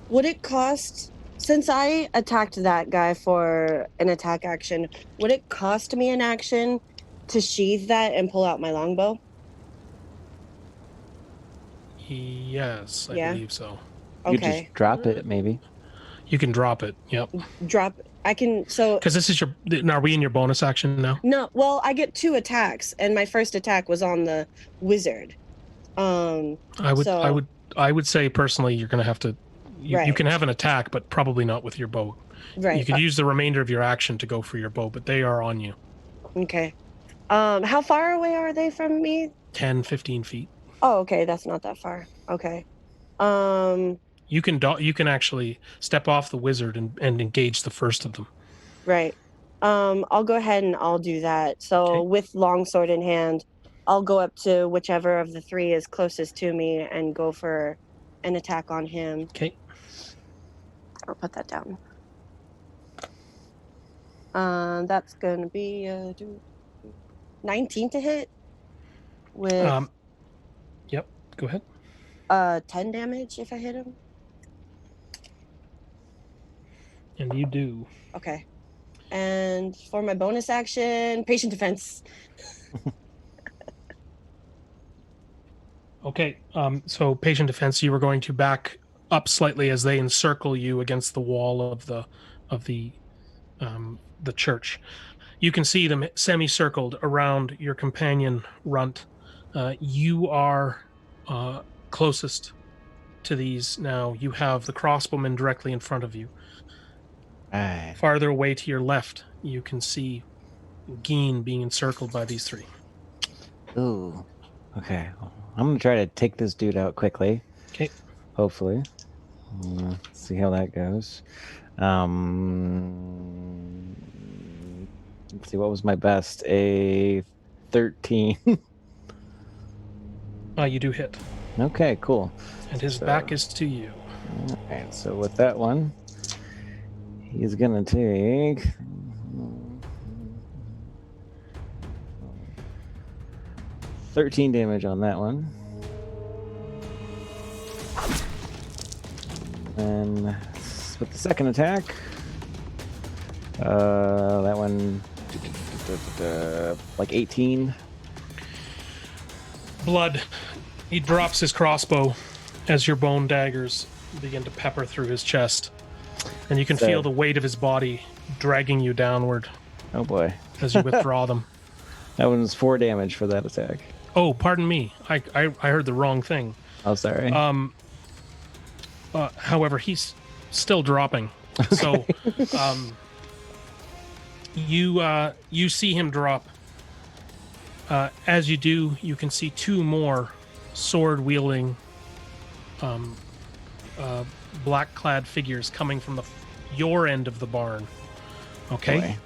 Speaker 4: Would it cost, since I attacked that guy for an attack action, would it cost me an action to sheath that and pull out my longbow?
Speaker 1: Yes, I believe so.
Speaker 3: You just drop it, maybe.
Speaker 1: You can drop it. Yep.
Speaker 4: Drop. I can. So.
Speaker 1: Because this is your. Are we in your bonus action now?
Speaker 4: No. Well, I get 2 attacks, and my first attack was on the wizard. I
Speaker 1: would say personally, you're going to have to. You can have an attack, but probably not with your bow.
Speaker 4: Right.
Speaker 1: You could use the remainder of your action to go for your bow, but they are on you.
Speaker 4: Okay. How far away are they from me?
Speaker 1: 10, 15 feet.
Speaker 4: Oh, okay. That's not that far. Okay.
Speaker 1: You can actually step off the wizard and engage the first of them.
Speaker 4: Right. I'll go ahead and I'll do that. So
Speaker 1: Okay.
Speaker 4: with longsword in hand, I'll go up to whichever of the three is closest to me and go for an attack on him.
Speaker 1: Okay.
Speaker 4: I'll put that down. That's gonna be 19 to hit with
Speaker 1: Yep. Go ahead.
Speaker 4: 10 damage if I hit him.
Speaker 1: And you do.
Speaker 4: Okay. And for my bonus action, patient defense.
Speaker 1: Okay. So patient defense, you were going to back up slightly as they encircle you against the wall of the church. You can see them semicircled around your companion Runt. You are closest to these now. You have the crossbowman directly in front of you.
Speaker 3: Right.
Speaker 1: Farther away to your left, you can see Geen being encircled by these three.
Speaker 3: Ooh. Okay. I'm gonna try to take this dude out quickly.
Speaker 1: Okay.
Speaker 3: Hopefully. See how that goes. Let's see. What was my best? A 13.
Speaker 1: You do hit.
Speaker 3: Okay. Cool.
Speaker 1: And his
Speaker 3: So-
Speaker 1: back is to you.
Speaker 3: All right. So with that one, he's gonna take 13 damage on that one. And with the second attack, that one like 18.
Speaker 1: Blood. He drops his crossbow as your bone daggers begin to pepper through his chest. And you can
Speaker 3: So-
Speaker 1: feel the weight of his body dragging you downward
Speaker 3: Oh boy,
Speaker 1: as you withdraw them.
Speaker 3: that one's 4 damage for that attack.
Speaker 1: Oh, pardon me. I heard the wrong thing.
Speaker 3: Oh, sorry.
Speaker 1: However, he's still dropping. So you see him drop. As you do, you can see two more sword-wielding, black-clad figures coming from your end of the barn. Okay?
Speaker 3: Boy.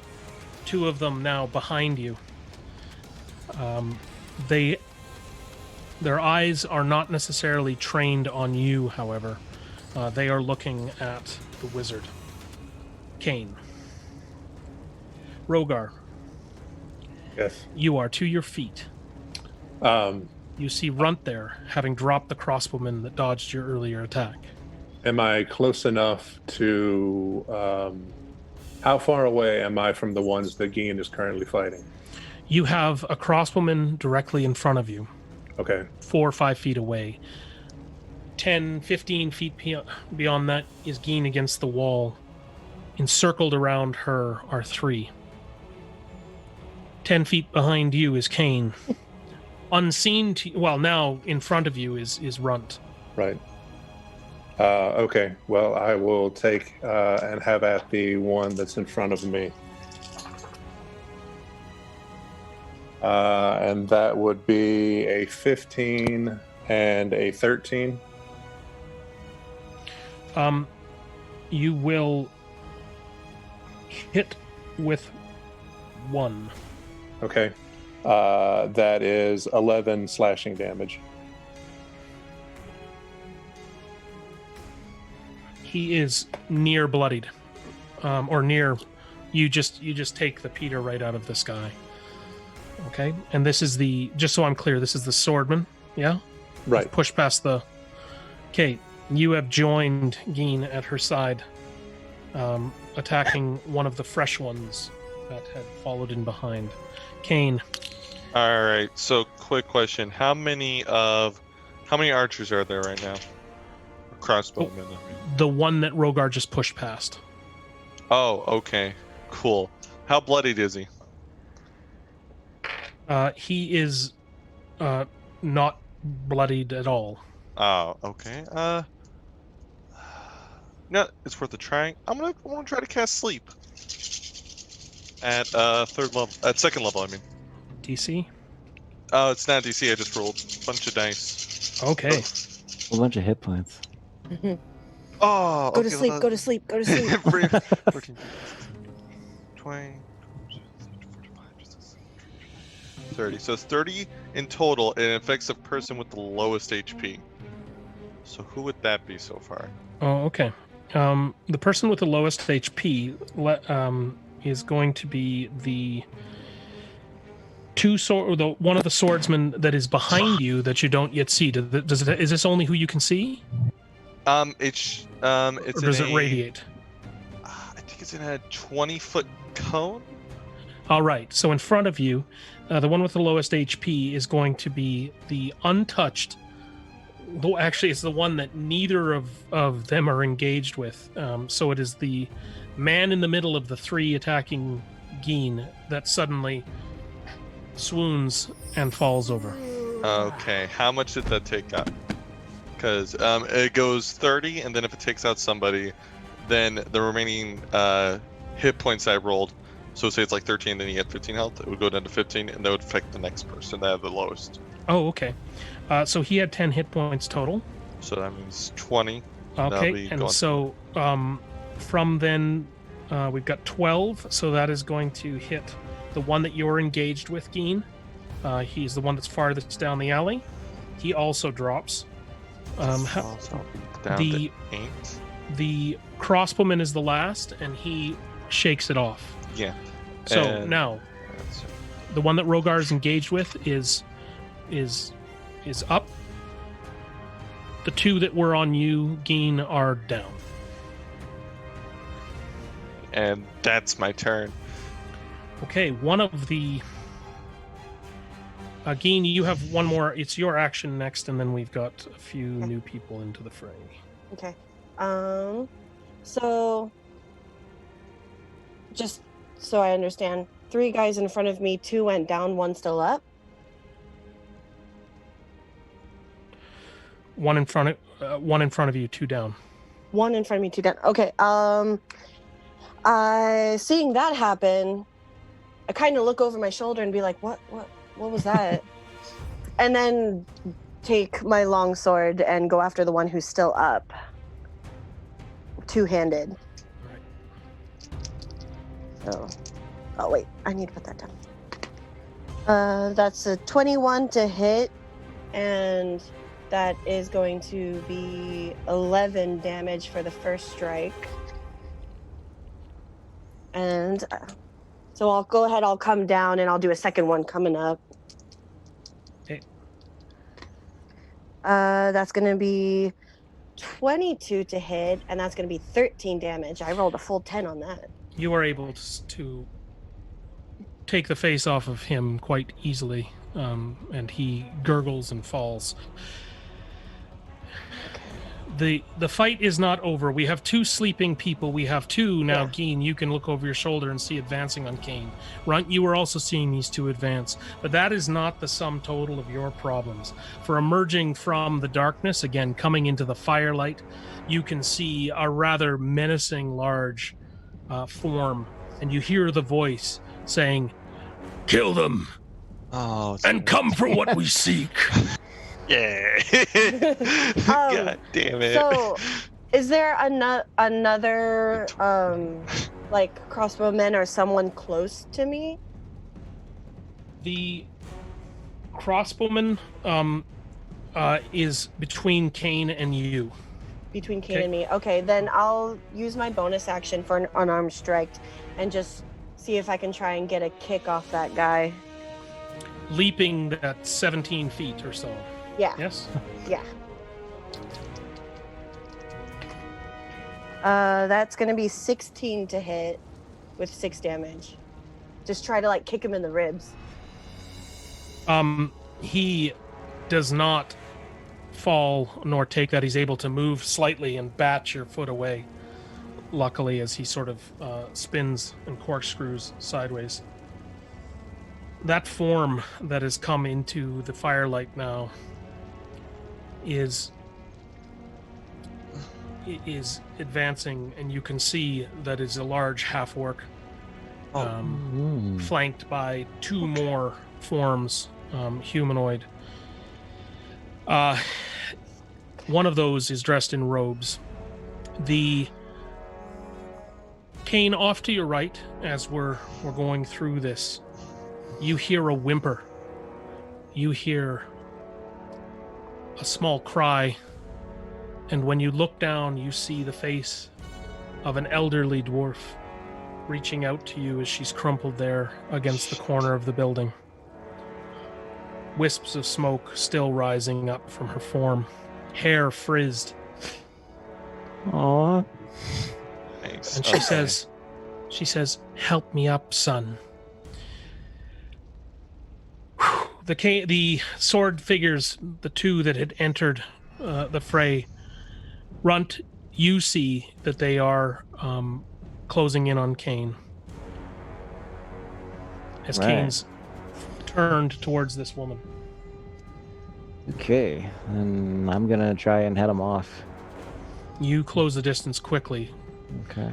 Speaker 1: Two of them now behind you. Their eyes are not necessarily trained on you, however. They are looking at the wizard. Kane. Rogar,
Speaker 2: Yes.
Speaker 1: you are to your feet. You see Runt there, having dropped the crossbowman that dodged your earlier attack.
Speaker 2: Am I close enough to? How far away am I from the ones that Geen is currently fighting?
Speaker 1: You have a crossbowman directly in front of you,
Speaker 2: Okay.
Speaker 1: 4 or 5 feet away. 10, 15 feet beyond that is Geen against the wall. Encircled around her are 3. 10 feet behind you is Kane. Unseen to now in front of you is Runt.
Speaker 2: Right. Okay. Well, I will take and have at the one that's in front of me. And that would be a 15 and a 13.
Speaker 1: You will hit with 1.
Speaker 2: Okay. That is 11 slashing damage.
Speaker 1: He is near bloodied, or near. You just take the Peter right out of this guy. Okay, and this is just so I'm clear, this is the swordman. Yeah,
Speaker 2: Right.
Speaker 1: push past the. Okay, you have joined Geen at her side, attacking one of the fresh ones that had followed in behind. Kane.
Speaker 5: All right. So, quick question: How many archers are there right now? Crossbowmen. I mean.
Speaker 1: The one that Rogar just pushed past.
Speaker 5: Oh, okay, cool. How bloodied is he?
Speaker 1: He is not bloodied at all.
Speaker 5: Oh, okay. No, it's worth a try. I'm gonna try to cast sleep at third level, at second level. I mean.
Speaker 1: DC.
Speaker 5: Oh, it's not DC. I just rolled a bunch of dice.
Speaker 1: Okay.
Speaker 3: A bunch of hit points.
Speaker 5: Oh,
Speaker 4: Go to sleep, go to sleep, go to sleep.
Speaker 5: 14, 20, 30. So it's 30 in total, and it affects the person with the lowest HP. So who would that be so far?
Speaker 1: Oh, okay. The person with the lowest HP is going to be the one of the swordsmen that is behind you that you don't yet see. Is this only who you can see,
Speaker 5: It's
Speaker 1: or does it radiate?
Speaker 5: I think it's in a 20-foot cone.
Speaker 1: All right. So in front of you, the one with the lowest HP is going to be the untouched. Though actually, it's the one that neither of them are engaged with. So it is the man in the middle of the three attacking Geen that suddenly swoons and falls over.
Speaker 5: Okay, how much did that take out? Because it goes 30, and then if it takes out somebody, then the remaining hit points I rolled, so say it's like 13, then you get 15 health, it would go down to 15, and that would affect the next person that had the lowest.
Speaker 1: Oh, okay. So he had 10 hit points total.
Speaker 5: So that means 20.
Speaker 1: Okay, and so from then we've got 12, so that is going to hit the one that you're engaged with, Geen. He's the one that's farthest down the alley. He also drops.
Speaker 5: Also down to 8.
Speaker 1: The crossbowman is the last, and he shakes it off.
Speaker 5: Yeah.
Speaker 1: So now, the one that Rogar is engaged with is up. The two that were on you, Geen, are down.
Speaker 5: And that's my turn.
Speaker 1: Okay, one of the... Geen, you have one more. It's your action next, and then we've got a few new people into the fray.
Speaker 4: Okay. So just so I understand, 3 guys in front of me, 2 went down, 1 still up.
Speaker 1: One in front of you, 2 down.
Speaker 4: 1 in front of me, 2 down. Okay. Seeing that happen, I kind of look over my shoulder and be like, what was that? And then take my long sword and go after the one who's still up. 2-handed. Oh wait, I need to put that down. That's a 21 to hit, and that is going to be 11 damage for the first strike. And so I'll go ahead, I'll come down, and I'll do a second one coming up.
Speaker 1: Okay.
Speaker 4: That's going to be 22 to hit, and that's going to be 13 damage. I rolled a full 10 on that.
Speaker 1: You are able to take the face off of him quite easily, and he gurgles and falls. The fight is not over. We have 2 sleeping people. We have 2 now.
Speaker 4: Yeah.
Speaker 1: Geen, you can look over your shoulder and see advancing on Kane. Runt, you are also seeing these 2 advance, but that is not the sum total of your problems. For emerging from the darkness, again coming into the firelight, you can see a rather menacing large form, and you hear the voice saying, "Kill them and come for what we seek."
Speaker 5: Yeah. God damn it.
Speaker 4: So, is there another like crossbowmen or someone close to me?
Speaker 1: The crossbowman is between Kane and you.
Speaker 4: Between Kane and me. Okay, then I'll use my bonus action for an unarmed strike and just see if I can try and get a kick off that guy.
Speaker 1: Leaping that 17 feet or so.
Speaker 4: Yeah.
Speaker 1: Yes?
Speaker 4: Yeah. That's gonna be 16 to hit with 6 damage. Just try to like kick him in the ribs.
Speaker 1: He does not fall nor take that. He's able to move slightly and bat your foot away, luckily, as he sort of spins and corkscrews sideways. That form that has come into the firelight now is advancing, and you can see that it's a large half-orc, flanked by 2 more forms, humanoid. One of those is dressed in robes. The Kane, off to your right, as we're going through this, you hear a whimper you hear a small cry, and when you look down, you see the face of an elderly dwarf reaching out to you as she's crumpled there against the corner of the building. Wisps of smoke still rising up from her form, hair frizzed.
Speaker 3: Aw.
Speaker 5: Nice.
Speaker 1: And
Speaker 5: Okay.
Speaker 1: she says, "Help me up, son." Whew. The sword figures, the two that had entered the fray. Runt, you see that they are closing in on Kane. As
Speaker 3: Right.
Speaker 1: Kane's turned towards this woman.
Speaker 3: Okay, and I'm gonna try and head him off.
Speaker 1: You close the distance quickly.
Speaker 3: Okay.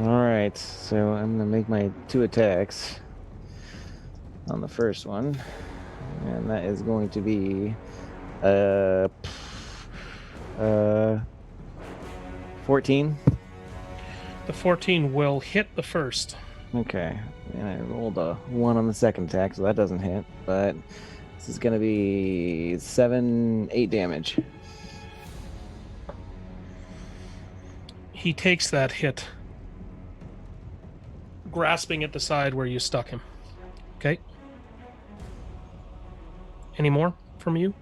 Speaker 3: All right, so I'm gonna make my 2 attacks on the first one, and that is going to be 14.
Speaker 1: The 14 will hit the first.
Speaker 3: Okay, and I rolled a 1 on the second attack, so that doesn't hit. But this is gonna be 8 damage.
Speaker 1: He takes that hit, grasping at the side where you stuck him. Okay. Any more from you?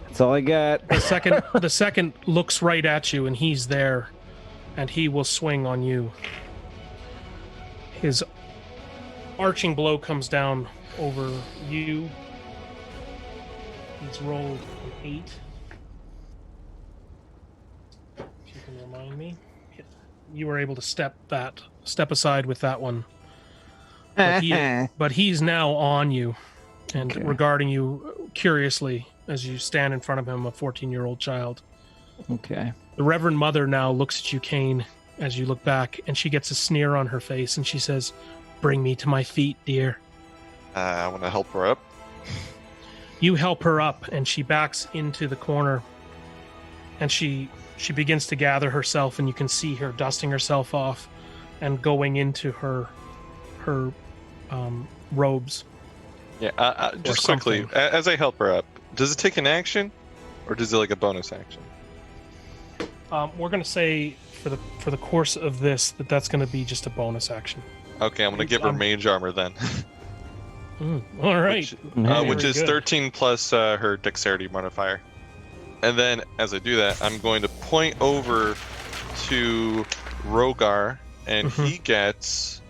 Speaker 3: That's all I got.
Speaker 1: The second looks right at you, and he's there, and he will swing on you. His arching blow comes down over you. He's rolled an 8. If you can remind me, you were able to step aside with that one. But he's now on you and
Speaker 3: Okay.
Speaker 1: regarding you curiously as you stand in front of him, a 14-year-old child.
Speaker 3: Okay.
Speaker 1: The Reverend Mother now looks at you, Kane, as you look back, and she gets a sneer on her face, and she says, "Bring me to my feet, dear."
Speaker 5: I want to help her up.
Speaker 1: You help her up, and she backs into the corner, and she begins to gather herself, and you can see her dusting herself off and going into her robes.
Speaker 5: Yeah, just quickly,
Speaker 1: something.
Speaker 5: as I help her up, does it take an action, or does it like a bonus action?
Speaker 1: We're going to say for the course of this that's going to be just a bonus action.
Speaker 5: Okay, I'm gonna give her mage armor then,
Speaker 1: All right.
Speaker 5: which
Speaker 1: Very
Speaker 5: is
Speaker 1: good.
Speaker 5: 13 plus her dexterity modifier. And then, as I do that, I'm going to point over to Rogar, and
Speaker 1: Mhm.
Speaker 5: he gets,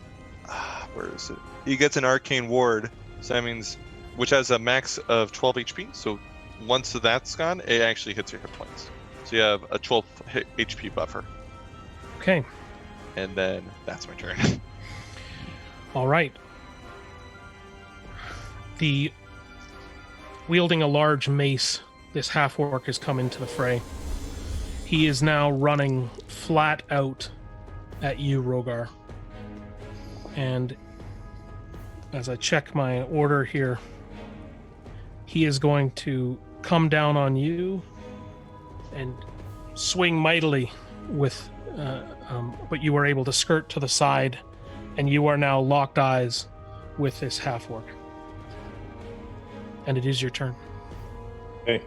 Speaker 5: where is it? He gets an arcane ward. So that means, which has a max of 12 HP. So once that's gone, it actually hits your hit points. So you have a 12 HP buffer.
Speaker 1: Okay.
Speaker 5: And then that's my turn.
Speaker 1: All right. Wielding a large mace, this half-orc has come into the fray. He is now running flat out at you, Rogar. And as I check my order here, he is going to come down on you and swing mightily with, but you were able to skirt to the side, and you are now locked eyes with this half-orc. And it is your turn.
Speaker 2: Okay.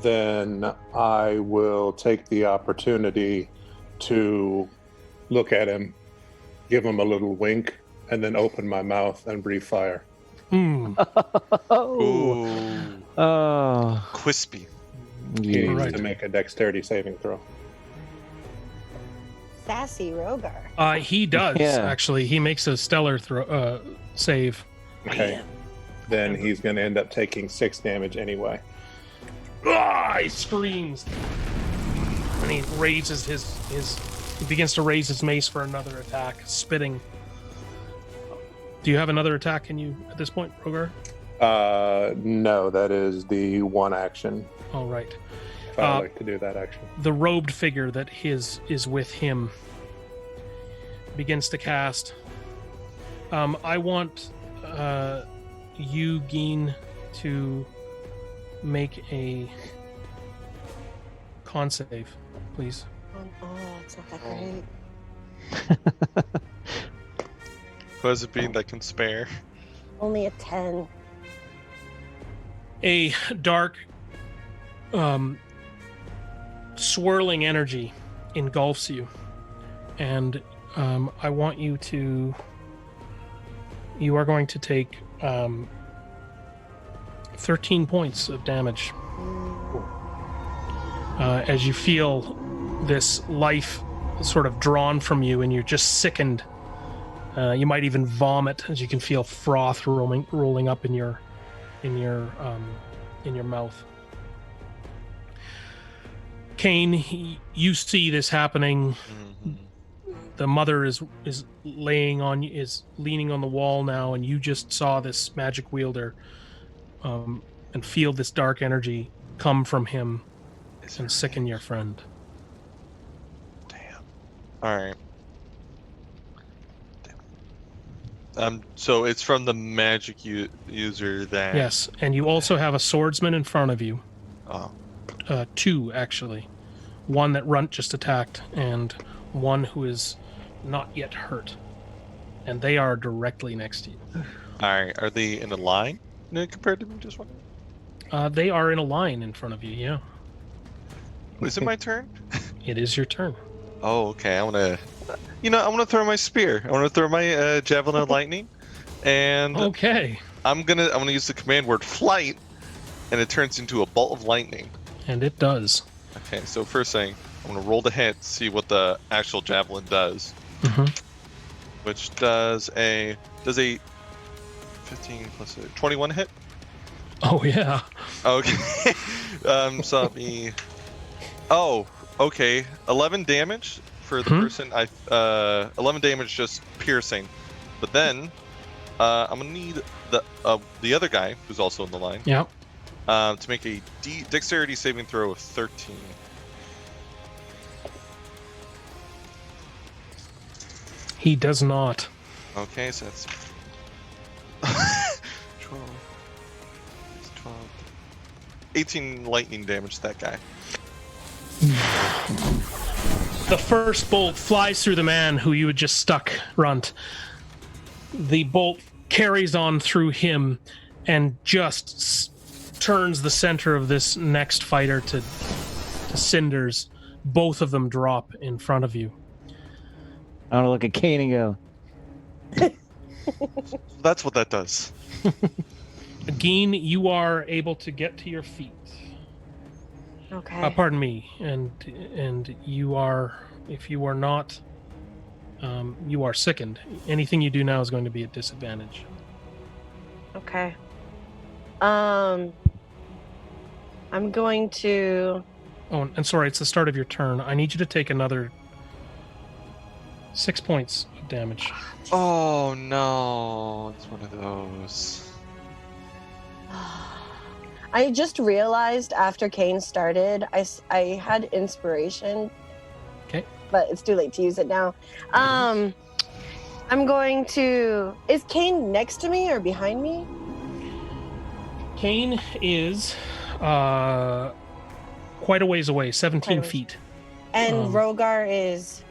Speaker 2: Then I will take the opportunity to look at him, give him a little wink, and then open my mouth and breathe fire.
Speaker 1: Hmm.
Speaker 3: Oh.
Speaker 5: Ooh,
Speaker 3: Oh.
Speaker 5: crispy.
Speaker 2: He needs
Speaker 1: Right.
Speaker 2: to make a dexterity saving throw.
Speaker 4: Sassy Rogar.
Speaker 1: He does,
Speaker 3: Yeah.
Speaker 1: actually. He makes a stellar save.
Speaker 2: Okay. Then he's going to end up taking 6 damage anyway.
Speaker 1: He screams. And he raises he begins to raise his mace for another attack, spitting. Do you have another attack in you at this point, Rogar?
Speaker 2: No, that is the one action.
Speaker 1: All right.
Speaker 2: If I'd like to do that action.
Speaker 1: The robed figure that is with him begins to cast. I want you, Geen, to make a con save, please.
Speaker 4: Oh, it's not that great.
Speaker 5: Who has it been that can spare?
Speaker 4: Only a 10.
Speaker 1: A dark, swirling energy engulfs you, and I want you to. You are going to take 13 points of damage as you feel this life sort of drawn from you, and you're just sickened. You might even vomit as you can feel froth rolling up in your mouth. Kane, you see this happening. The mother is leaning on the wall now, and you just saw this magic wielder and feel this dark energy come from him and sicken your friend.
Speaker 5: Damn. All right. So it's from the magic user that.
Speaker 1: Yes, and you also have a swordsman in front of you.
Speaker 5: Oh.
Speaker 1: 2 actually. One that just attacked, and one who is not yet hurt. And they are directly next to you.
Speaker 5: Alright, are they in a line compared to me? Just wondering.
Speaker 1: They are in a line in front of you, yeah.
Speaker 5: Is it my turn?
Speaker 1: It is your turn.
Speaker 5: Oh, okay. I want to throw my spear. I want to throw my javelin of lightning, and
Speaker 1: Okay.
Speaker 5: I'm gonna use the command word flight, and it turns into a bolt of lightning.
Speaker 1: And it does.
Speaker 5: Okay, so first thing, I'm gonna roll the hit, see what the actual javelin does, which does a 15 plus 21 hit.
Speaker 1: Oh yeah.
Speaker 5: Okay. So let me. Oh, okay. 11 damage for the person. 11 damage just piercing, but then I'm gonna need the other guy who's also in the line.
Speaker 1: Yeah.
Speaker 5: To make a dexterity saving throw of 13.
Speaker 1: He does not.
Speaker 5: Okay, so that's 12, 18 lightning damage to that guy.
Speaker 1: The first bolt flies through the man who you had just stuck, Runt. The bolt carries on through him and just turns the center of this next fighter to cinders. Both of them drop in front of you.
Speaker 3: I want to look at Kane and go,
Speaker 5: That's what that does.
Speaker 1: Geen, you are able to get to your feet.
Speaker 4: Okay.
Speaker 1: Pardon me, and you are, if you are not, you are sickened. Anything you do now is going to be at disadvantage.
Speaker 4: Okay. I'm going to.
Speaker 1: Oh, and sorry, it's the start of your turn. I need you to take another 6 points of damage.
Speaker 5: Oh no, it's one of those.
Speaker 4: I just realized after Kane started, I had inspiration.
Speaker 1: Okay.
Speaker 4: But it's too late to use it now. I'm going to. Is Kane next to me or behind me?
Speaker 1: Kane is quite a ways away, 17 feet.
Speaker 4: And Rogar is.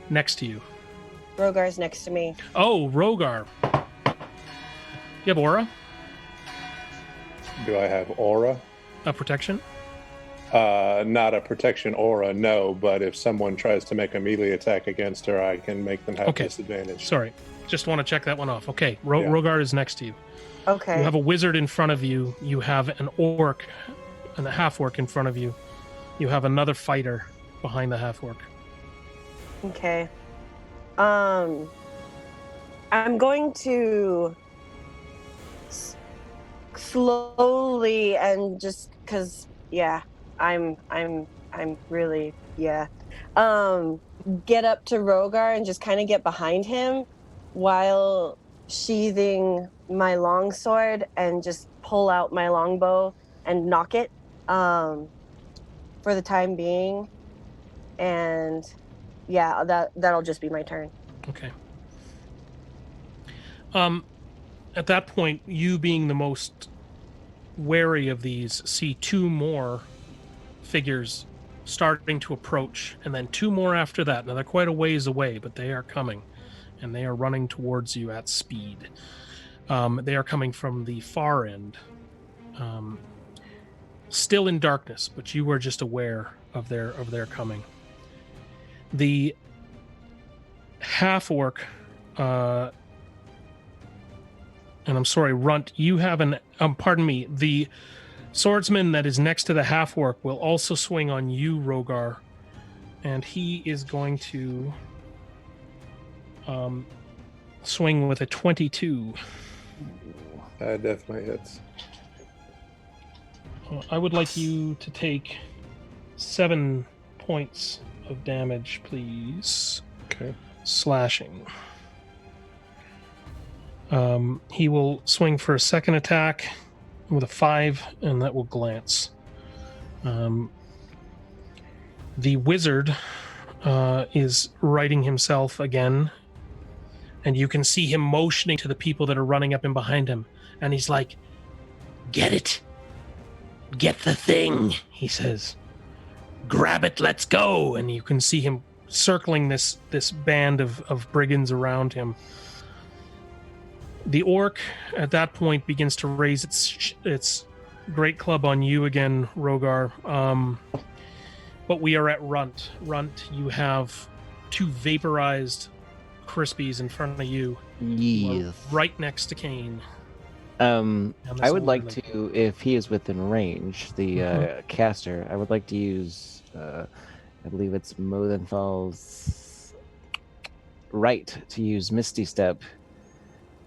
Speaker 1: Next to you.
Speaker 4: Rogar's next to me.
Speaker 1: Oh, Rogar. You have aura?
Speaker 2: Do I have aura?
Speaker 1: A protection?
Speaker 2: Not a protection aura, no. But if someone tries to make a melee attack against her, I can make them have disadvantage.
Speaker 1: Sorry. Just want to check that one off. Okay. Rogar is next to you.
Speaker 4: Okay.
Speaker 1: You have a wizard in front of you. You have an orc and a half-orc in front of you. You have another fighter behind the half-orc.
Speaker 4: Okay. I'm going to slowly and just because, I'm really, get up to Rogar and just kind of get behind him while sheathing my longsword and just pull out my longbow and knock it for the time being. And that'll just be my turn.
Speaker 1: Okay. At that point, you being the most wary of these, see 2 more figures starting to approach, and then 2 more after that. Now, they're quite a ways away, but they are coming, and they are running towards you at speed. They are coming from the far end. Still in darkness, but you were just aware of their coming. The half orc, and I'm sorry, Runt, you have pardon me, the swordsman that is next to the half orc will also swing on you, Rogar, and he is going to swing with a 22.
Speaker 2: That definitely hits.
Speaker 1: I would like you to take 7 points of damage, please.
Speaker 2: Okay.
Speaker 1: Slashing. He will swing for a second attack with a 5, and that will glance. The wizard is righting himself again, and you can see him motioning to the people that are running up and behind him, and he's like, "Get it! Get the thing," he says. "Grab it, let's go!" And you can see him circling this band of brigands around him. The orc at that point begins to raise its great club on you again, Rogar. But we are at Runt. Runt, you have 2 vaporized Crispies in front of you.
Speaker 3: Yes.
Speaker 1: Right next to Kane.
Speaker 3: I would like to, if he is within range, the caster, I would like to use, I believe it's Modenthal's right to use Misty Step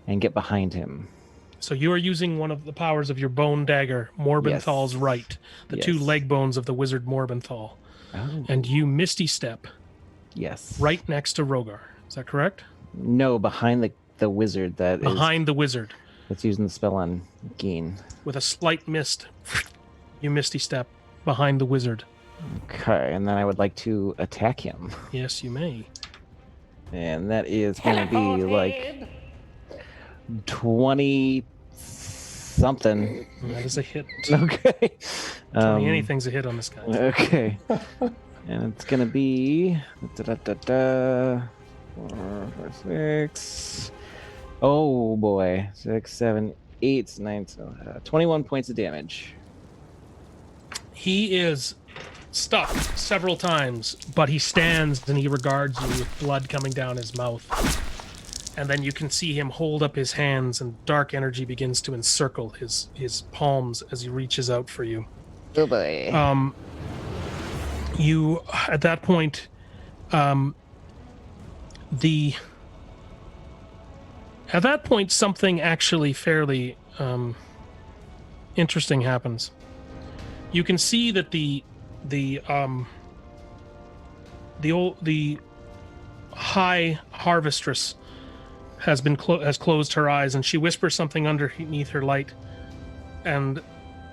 Speaker 3: and get behind him.
Speaker 1: So you are using one of the powers of your bone dagger, Morbenthal's right, the 2 leg bones of the wizard Morbenthal.
Speaker 3: Oh.
Speaker 1: And you Misty Step
Speaker 3: Yes.
Speaker 1: right next to Rogar. Is that correct?
Speaker 3: No, behind the wizard
Speaker 1: behind the wizard.
Speaker 3: That's using the spell on Geen.
Speaker 1: With a slight mist, you Misty Step behind the wizard.
Speaker 3: Okay, and then I would like to attack him.
Speaker 1: Yes, you may.
Speaker 3: And that is going to be like 20 something.
Speaker 1: That is a hit.
Speaker 3: Okay.
Speaker 1: 20 anything's a hit on this guy.
Speaker 3: Okay. And it's going to be 4, 5, 6. Oh boy. 6, 7, 8, 9, 21 points of damage.
Speaker 1: He is stuck several times, but he stands and he regards you with blood coming down his mouth. And then you can see him hold up his hands, and dark energy begins to encircle his palms as he reaches out for you.
Speaker 3: Oh boy.
Speaker 1: You, at that point, something actually fairly interesting happens. You can see that the high harvestress has closed her eyes, and she whispers something underneath her light, and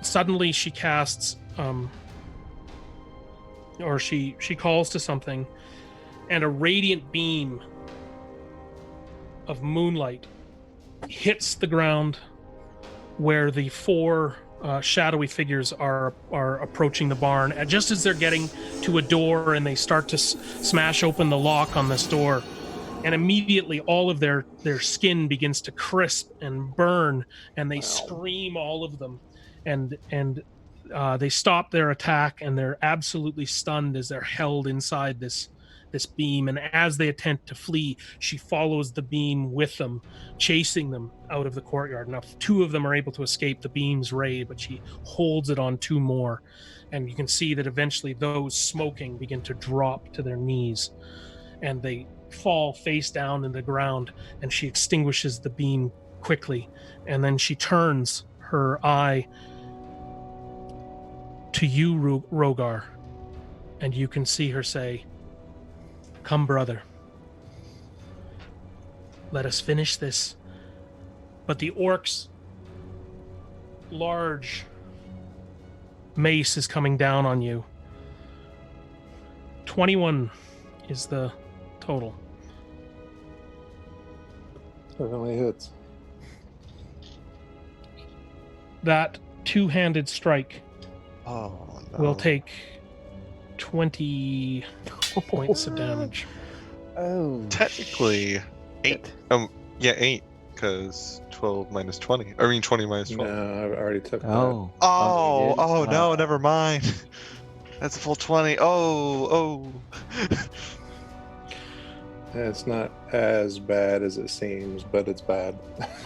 Speaker 1: suddenly she casts or she calls to something, and a radiant beam of moonlight hits the ground where the 4 shadowy figures are approaching the barn. And just as they're getting to a door and they start to smash open the lock on this door, and immediately all of their skin begins to crisp and burn, and they scream, all of them, and they stop their attack, and they're absolutely stunned as they're held inside this beam. And as they attempt to flee, she follows the beam with them, chasing them out of the courtyard. Now 2 of them are able to escape the beam's ray, but she holds it on 2 more, and you can see that eventually those smoking begin to drop to their knees, and they fall face down in the ground, and she extinguishes the beam quickly, and then she turns her eye to you, Rogar, and you can see her say, "Come, brother. Let us finish this." But the orc's large mace is coming down on you. 21 is the total.
Speaker 2: Definitely hits.
Speaker 1: That 2-handed strike will take 20 points of damage.
Speaker 3: Oh.
Speaker 5: Technically, 8. 8, because 12 minus 20. I mean 20 minus 12.
Speaker 2: No, I already took that.
Speaker 3: Oh.
Speaker 5: Oh,
Speaker 3: you did?
Speaker 5: no, never mind. That's a full 20. Oh.
Speaker 2: It's not as bad as it seems, but it's bad.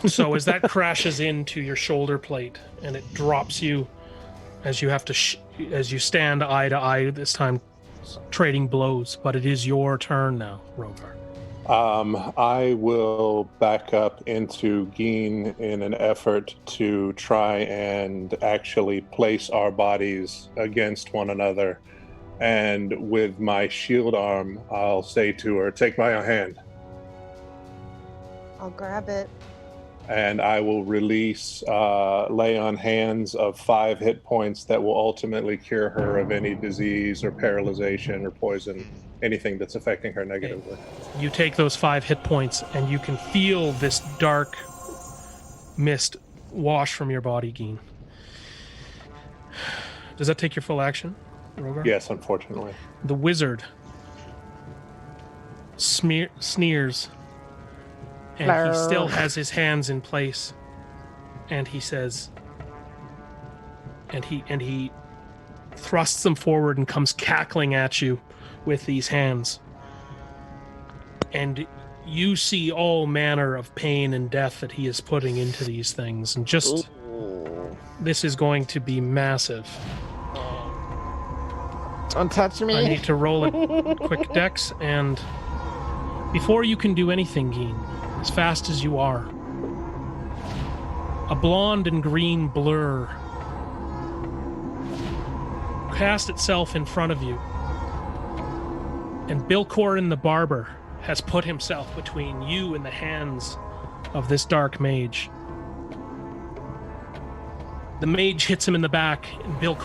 Speaker 1: So as that crashes into your shoulder plate and it drops you, as you have to, as you stand eye to eye this time, trading blows. But it is your turn now, Rogar.
Speaker 2: I will back up into Geen in an effort to try and actually place our bodies against one another. And with my shield arm, I'll say to her, "Take my hand."
Speaker 4: I'll grab it.
Speaker 2: And I will release lay on hands of 5 hit points that will ultimately cure her of any disease or paralyzation or poison, anything that's affecting her negatively.
Speaker 1: You take those 5 hit points and you can feel this dark mist wash from your body, Geen. Does that take your full action, Rogar?
Speaker 2: Yes, unfortunately.
Speaker 1: The wizard sneers, and he still has his hands in place, and he says, and he thrusts them forward and comes cackling at you with these hands, and you see all manner of pain and death that he is putting into these things, and just this is going to be massive.
Speaker 3: Don't touch me.
Speaker 1: I need to roll a quick dex, and before you can do anything, Geen, as fast as you are, a blonde and green blur cast itself in front of you, and Bill Corin the barber has put himself between you and the hands of this dark mage. The mage hits him in the back, and Bill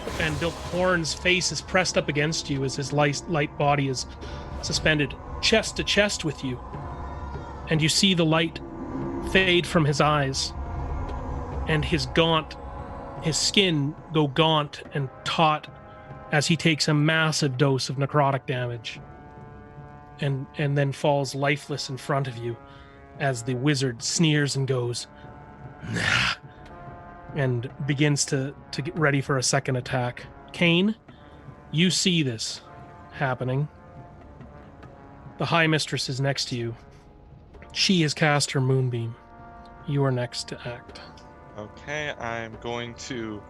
Speaker 1: Corin's face is pressed up against you as his light body is suspended chest to chest with you. And you see the light fade from his eyes, and his skin go gaunt and taut as he takes a massive dose of necrotic damage, and then falls lifeless in front of you as the wizard sneers and goes, nah, and begins to get ready for a second attack. Kane, you see this happening. The High Mistress is next to you. She has cast her moonbeam. You are next to act.
Speaker 5: Okay, I'm going to...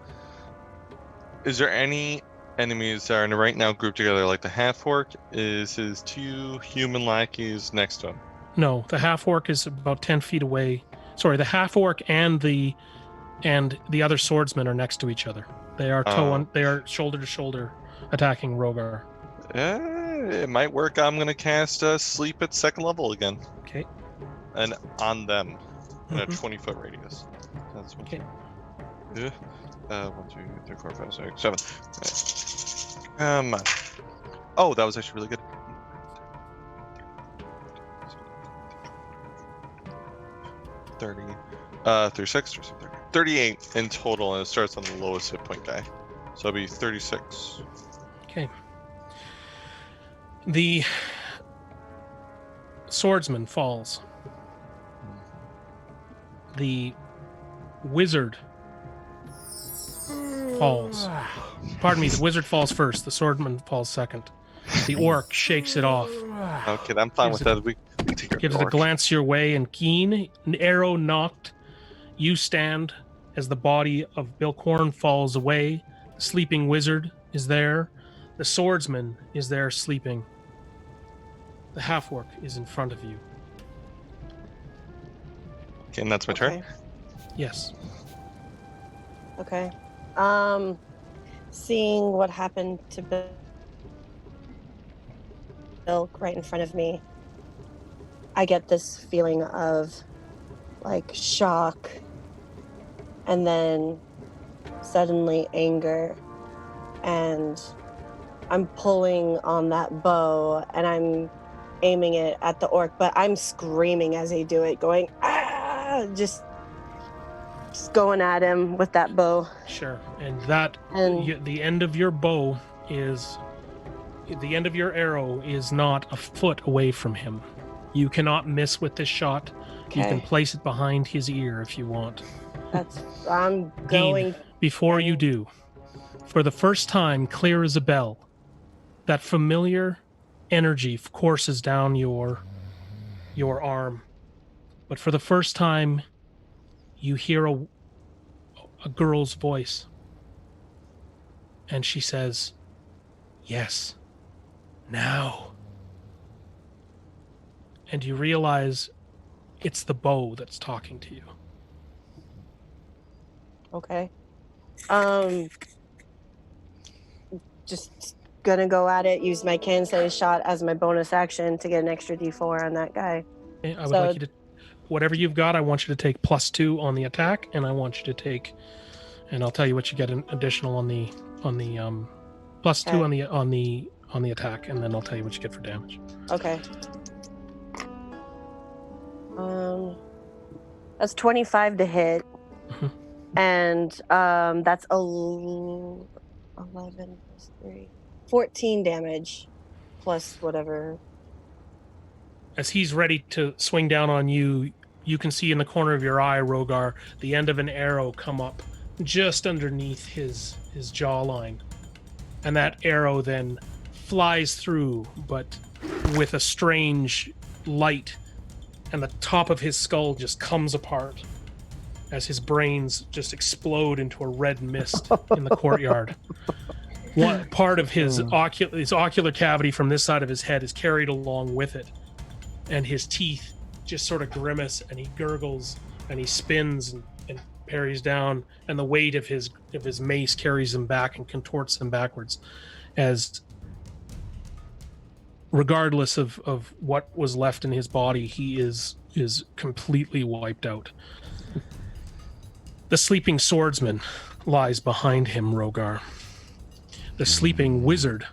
Speaker 5: Is there any enemies that are right now grouped together, like the half-orc? Is his 2 human lackeys next to him?
Speaker 1: No, the half-orc is about 10 feet away. Sorry, the half-orc and the other swordsman are next to each other. They are they are shoulder to shoulder attacking Rogar.
Speaker 5: It might work. I'm gonna cast Sleep at 2nd level again.
Speaker 1: Okay.
Speaker 5: And on them in a 20-foot radius. That's one.
Speaker 1: Okay.
Speaker 5: 1, 2, 3, 4, 5, 6, 7. Come on. Oh, that was actually really good. 30. 36, 38 in total, and it starts on the lowest hit point guy. So it'll be 36.
Speaker 1: Okay. The swordsman falls. The wizard falls. Pardon me, the wizard falls first. The swordman falls second. The orc shakes it off.
Speaker 5: Okay, I'm fine with that. We can take
Speaker 1: Gives it a glance your way, and Keen, an arrow knocked. You stand as the body of Bill Corn falls away. The sleeping wizard is there. The swordsman is there sleeping. The half-orc is in front of you.
Speaker 5: Okay, and that's my turn?
Speaker 1: Yes.
Speaker 4: Okay. Seeing what happened to Bill right in front of me, I get this feeling of like shock, and then suddenly anger, and I'm pulling on that bow and I'm aiming it at the orc, but I'm screaming as I do it, going, ah, just going at him with that bow.
Speaker 1: Sure. And the end of your bow is, the end of your arrow is not a foot away from him. You cannot miss with this shot. You can
Speaker 4: Okay.
Speaker 1: place it behind his ear if you want.
Speaker 4: I'm
Speaker 1: Dean,
Speaker 4: going.
Speaker 1: before you do, for the first time, clear as a bell, that familiar energy courses down your arm. But for the first time, you hear a girl's voice. And she says, "Yes, now." And you realize it's the bow that's talking to you.
Speaker 4: Okay. Just gonna go at it. Use my cancel shot as my bonus action to get an extra D4 on that guy.
Speaker 1: Okay, I would like you to, whatever you've got, I want you to take +2 on the attack, and I want you to take, and I'll tell you what you get an additional on the +2 on the attack, and then I'll tell you what you get for damage.
Speaker 4: Okay. That's 25 to hit, and that's 11 plus 3, 14 damage, plus whatever.
Speaker 1: As he's ready to swing down on you, you can see in the corner of your eye, Rogar, the end of an arrow come up just underneath his jawline, and that arrow then flies through, but with a strange light, and the top of his skull just comes apart as his brains just explode into a red mist in the courtyard. One part of his ocular cavity from this side of his head is carried along with it, and his teeth just sort of grimace, and he gurgles, and he spins and parries down, and the weight of his mace carries him back and contorts him backwards, as regardless of what was left in his body, he is completely wiped out. The sleeping swordsman lies behind him, Rogar. The sleeping wizard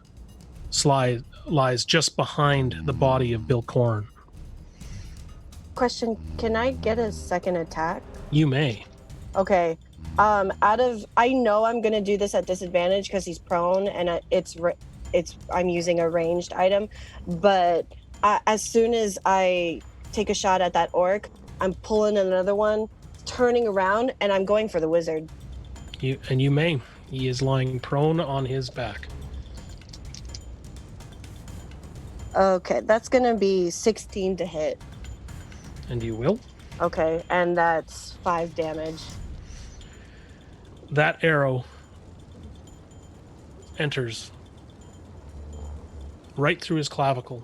Speaker 1: lies just behind the body of Bill Corn.
Speaker 4: Question: can I get a second attack?
Speaker 1: You may.
Speaker 4: Okay. I know I'm gonna do this at disadvantage because he's prone, and I'm using a ranged item, but as soon as I take a shot at that orc, I'm pulling another one, turning around, and I'm going for the wizard.
Speaker 1: You may. He is lying prone on his back.
Speaker 4: Okay, that's gonna be 16 to hit.
Speaker 1: And you will?
Speaker 4: Okay, and that's 5 damage.
Speaker 1: That arrow enters right through his clavicle,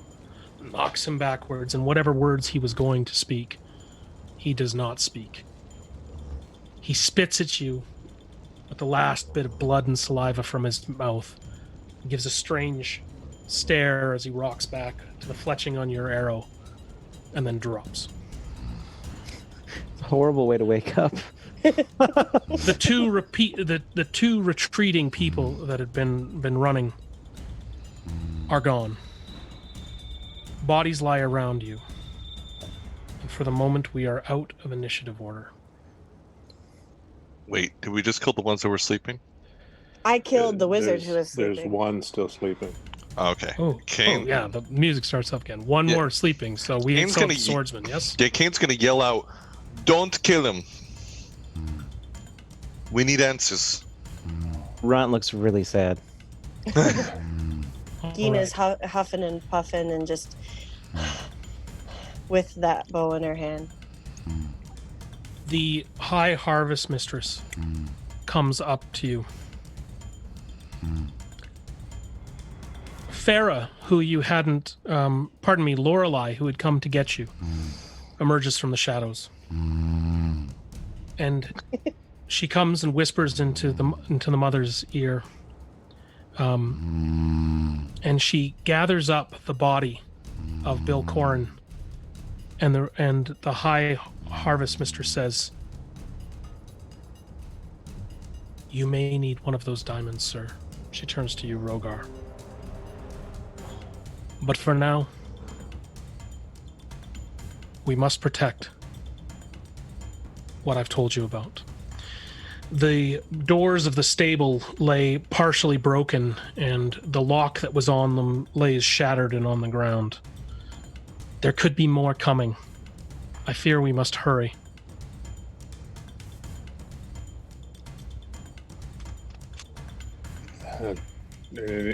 Speaker 1: knocks him backwards, and whatever words he was going to speak, he does not speak. He spits at you with the last bit of blood and saliva from his mouth. He gives a strange stare as he rocks back to the fletching on your arrow, and then drops.
Speaker 3: It's a horrible way to wake up.
Speaker 1: The two retreating people that had been running are gone. Bodies lie around you. And for the moment, we are out of initiative order.
Speaker 5: Wait, did we just kill the ones that were sleeping?
Speaker 4: I killed the wizard who was sleeping.
Speaker 2: There's one still sleeping.
Speaker 5: Okay.
Speaker 1: Kane. Oh, yeah, the music starts up again. One more sleeping, so we
Speaker 5: Kane's
Speaker 1: killed the
Speaker 5: gonna
Speaker 1: swordsman, yes?
Speaker 5: Yeah, Kane's gonna yell out, "Don't kill him! We need answers."
Speaker 3: Ron looks really sad.
Speaker 4: Gina's huffing and puffing and just with that bow in her hand.
Speaker 1: The High Harvest Mistress comes up to you. Farah, who you hadn't, Lorelei, who had come to get you, emerges from the shadows. And she comes and whispers into the mother's ear. And she gathers up the body of Bill Corn, and the High Harvest Mistress says, "You may need one of those diamonds, sir." She turns to you, Rogar. "But for now, we must protect what I've told you about." The doors of the stable lay partially broken, and the lock that was on them lays shattered and on the ground. There could be more coming. I fear we must hurry.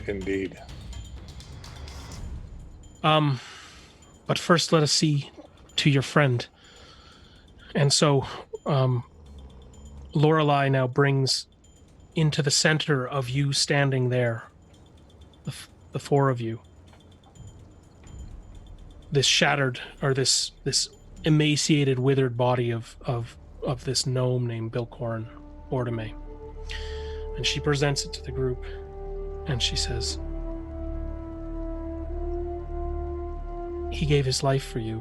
Speaker 2: Indeed.
Speaker 1: But first let us see to your friend. And so, Lorelei now brings into the center of you standing there, the four of you, this shattered, or this emaciated, withered body of this gnome named Bilcorn Ordame. And she presents it to the group, and she says, he gave his life for you.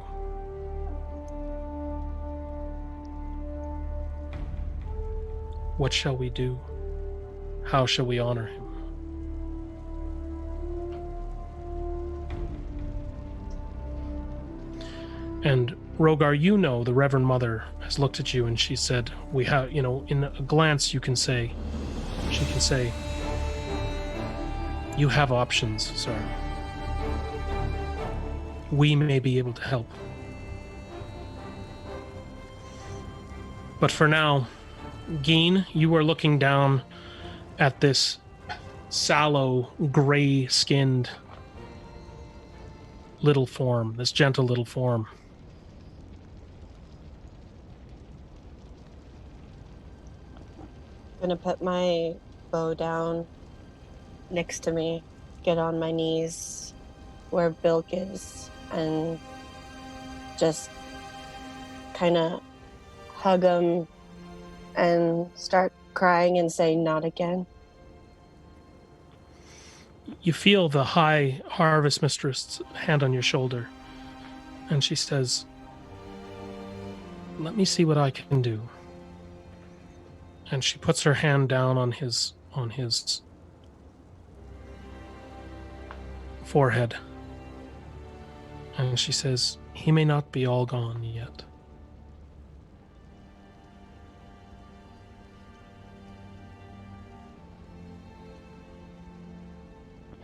Speaker 1: What shall we do? How shall we honor him? And Rogar, you know, the Reverend Mother has looked at you and she said, we have, you know, in a glance she can say, you have options, sir. We may be able to help. But for now, Geen, you are looking down at this sallow, gray-skinned little form, this gentle little form.
Speaker 4: I'm gonna put my bow down next to me, get on my knees where Bilk is, and just kind of hug him and start crying and say, not again.
Speaker 1: You feel the High Harvest Mistress' hand on your shoulder, and she says, let me see what I can do. And she puts her hand down on his forehead. And she says, he may not be all gone yet.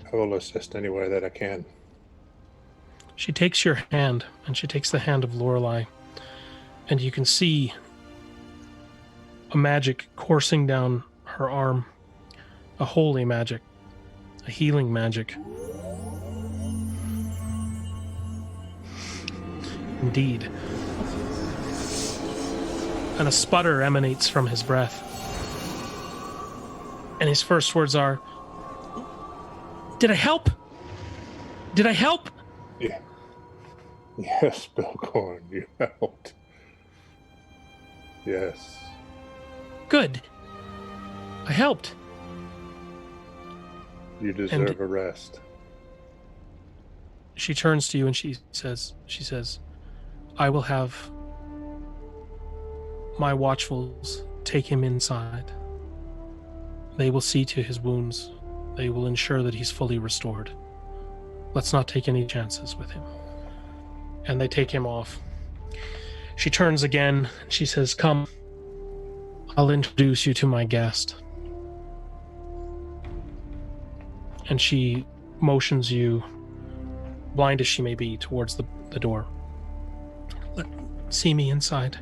Speaker 2: I will assist anywhere that I can.
Speaker 1: She takes your hand, and she takes the hand of Lorelei, and you can see a magic coursing down her arm, a holy magic, a healing magic. Indeed. And a sputter emanates from his breath. And his first words are, did I help? Did I help?
Speaker 2: Yeah. Yes, Bilcorn, you helped. Yes.
Speaker 1: Good. I helped.
Speaker 2: You deserve a rest.
Speaker 1: She turns to you and she says, I will have my watchfuls take him inside. They will see to his wounds. They will ensure that he's fully restored. Let's not take any chances with him. And they take him off. She turns again. She says, come, I'll introduce you to my guest. And she motions you, blind as she may be, towards the door. See me inside.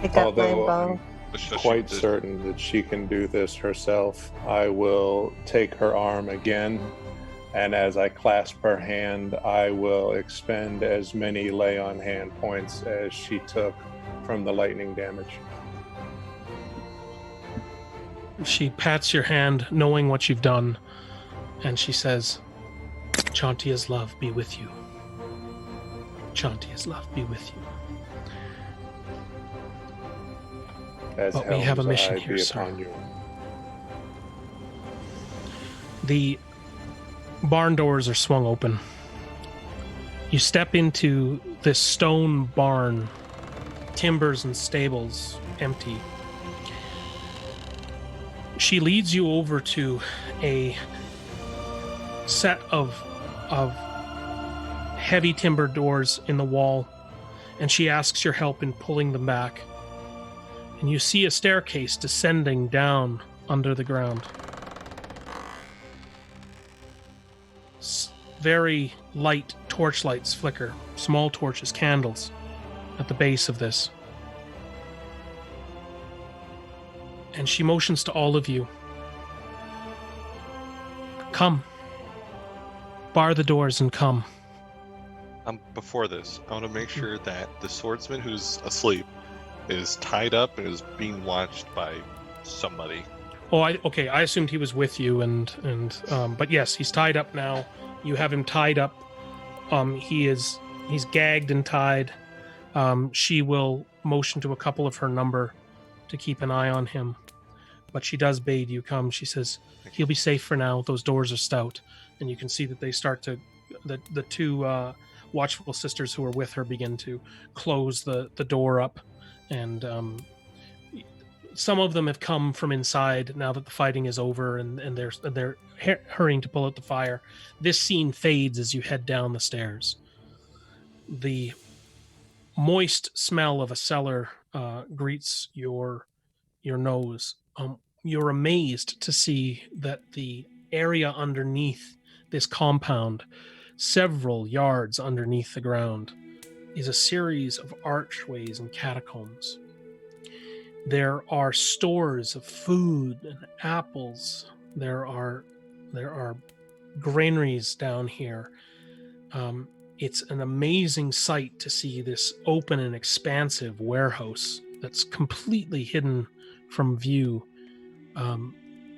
Speaker 4: Pick up my
Speaker 2: Although
Speaker 4: bow.
Speaker 2: I'm quite certain that she can do this herself, I will take her arm again, and as I clasp her hand, I will expend as many lay on hand points as she took from the lightning damage.
Speaker 1: She pats your hand, knowing what you've done, and she says, Chantia's love be with you. Chantia's love be with you.
Speaker 2: As
Speaker 1: but we have a mission
Speaker 2: eye
Speaker 1: here,
Speaker 2: be
Speaker 1: sir.
Speaker 2: upon you.
Speaker 1: The barn doors are swung open. You step into this stone barn, timbers and stables empty. She leads you over to a set of heavy timber doors in the wall, and she asks your help in pulling them back. And you see a staircase descending down under the ground. very light torchlights flicker, small torches, candles, at the base of this. And she motions to all of you. Come. Bar the doors and come.
Speaker 5: Before this, I want to make sure that the swordsman who's asleep is tied up and is being watched by somebody.
Speaker 1: Oh, I assumed he was with you, but yes, he's tied up now. You have him tied up. He's gagged and tied. She will motion to a couple of her number to keep an eye on him, but she does bade you come. She says he'll be safe for now. Those doors are stout, and you can see that they start to the two watchful sisters who are with her begin to close the door up, and some of them have come from inside now that the fighting is over, and they're hurrying to pull out the fire. This scene fades as you head down the stairs. The moist smell of a cellar greets your nose. You're amazed to see that the area underneath this compound, several yards underneath the ground, is a series of archways and catacombs. There are stores of food and apples. There are granaries down here. It's an amazing sight to see this open and expansive warehouse that's completely hidden from view,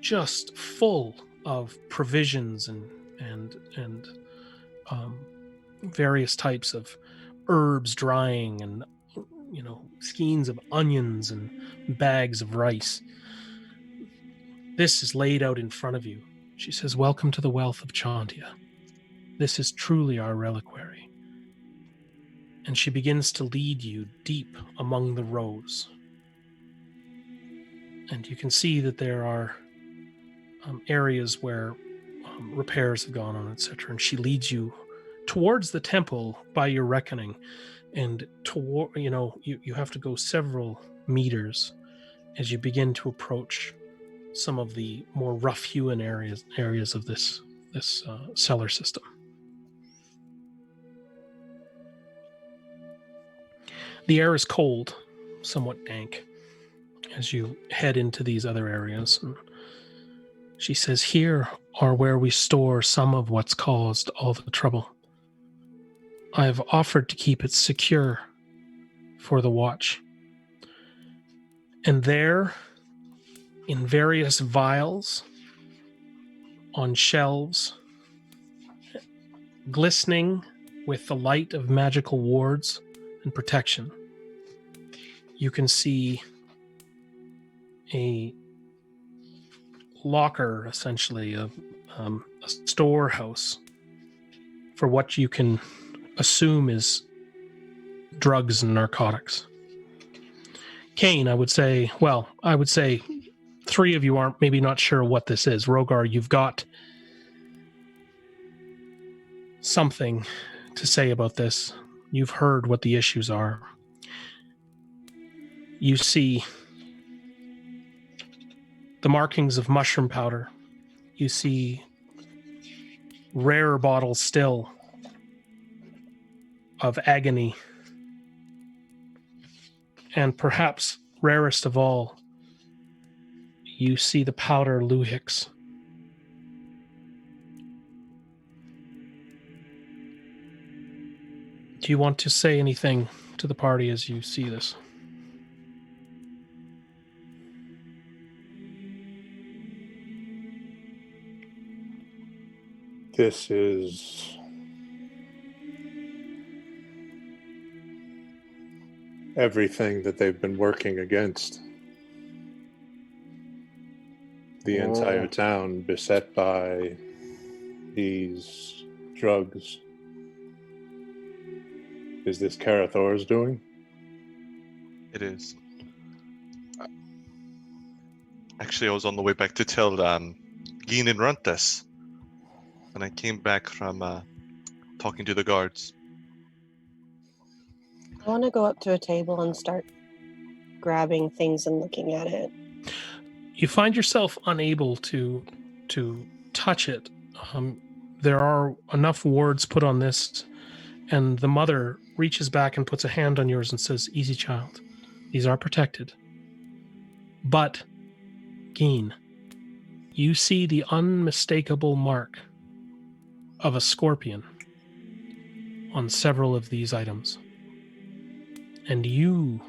Speaker 1: just full of provisions and various types of herbs drying, and skeins of onions and bags of rice. This is laid out in front of you. She says, "Welcome to the wealth of Chantia. This is truly our reliquary." And she begins to lead you deep among the rows. And you can see that there are areas where repairs have gone on, etc. And she leads you towards the temple by your reckoning. And you have to go several meters as you begin to approach some of the more rough-hewn areas of this cellar system. The air is cold, somewhat dank, as you head into these other areas. And she says, "Here are where we store some of what's caused all the trouble. I have offered to keep it secure for the watch." And there, in various vials, on shelves, glistening with the light of magical wards and protection, you can see a locker, essentially, a storehouse for what you can assume is drugs and narcotics. Kane, I would say three of you aren't maybe not sure what this is. Rogar, you've got something to say about this. You've heard what the issues are. You see the markings of mushroom powder. You see rarer bottles still of agony. And perhaps rarest of all, you see the powder Luhix. Do you want to say anything to the party as you see this?
Speaker 2: This is everything that they've been working against. The entire town beset by these drugs. Is this Karathor's doing?
Speaker 5: It is. Actually, I was on the way back to tell Gin and Runtas when I came back from talking to the guards.
Speaker 4: I want to go up to a table and start grabbing things and looking at it.
Speaker 1: You find yourself unable to touch it. there are enough wards put on this, and the mother reaches back and puts a hand on yours and says, "Easy, child. These are protected." But, Geen, you see the unmistakable mark of a scorpion on several of these items. And you,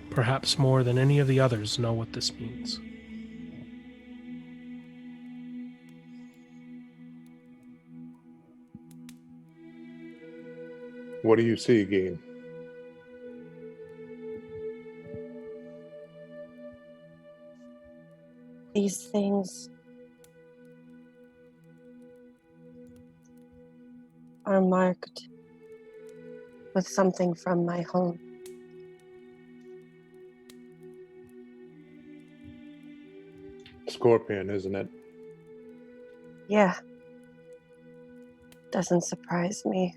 Speaker 1: perhaps more than any of the others, know what this means.
Speaker 2: What do you see, Geen?
Speaker 4: These things are marked with something from my home.
Speaker 2: Scorpion, isn't it?
Speaker 4: Yeah. Doesn't surprise me.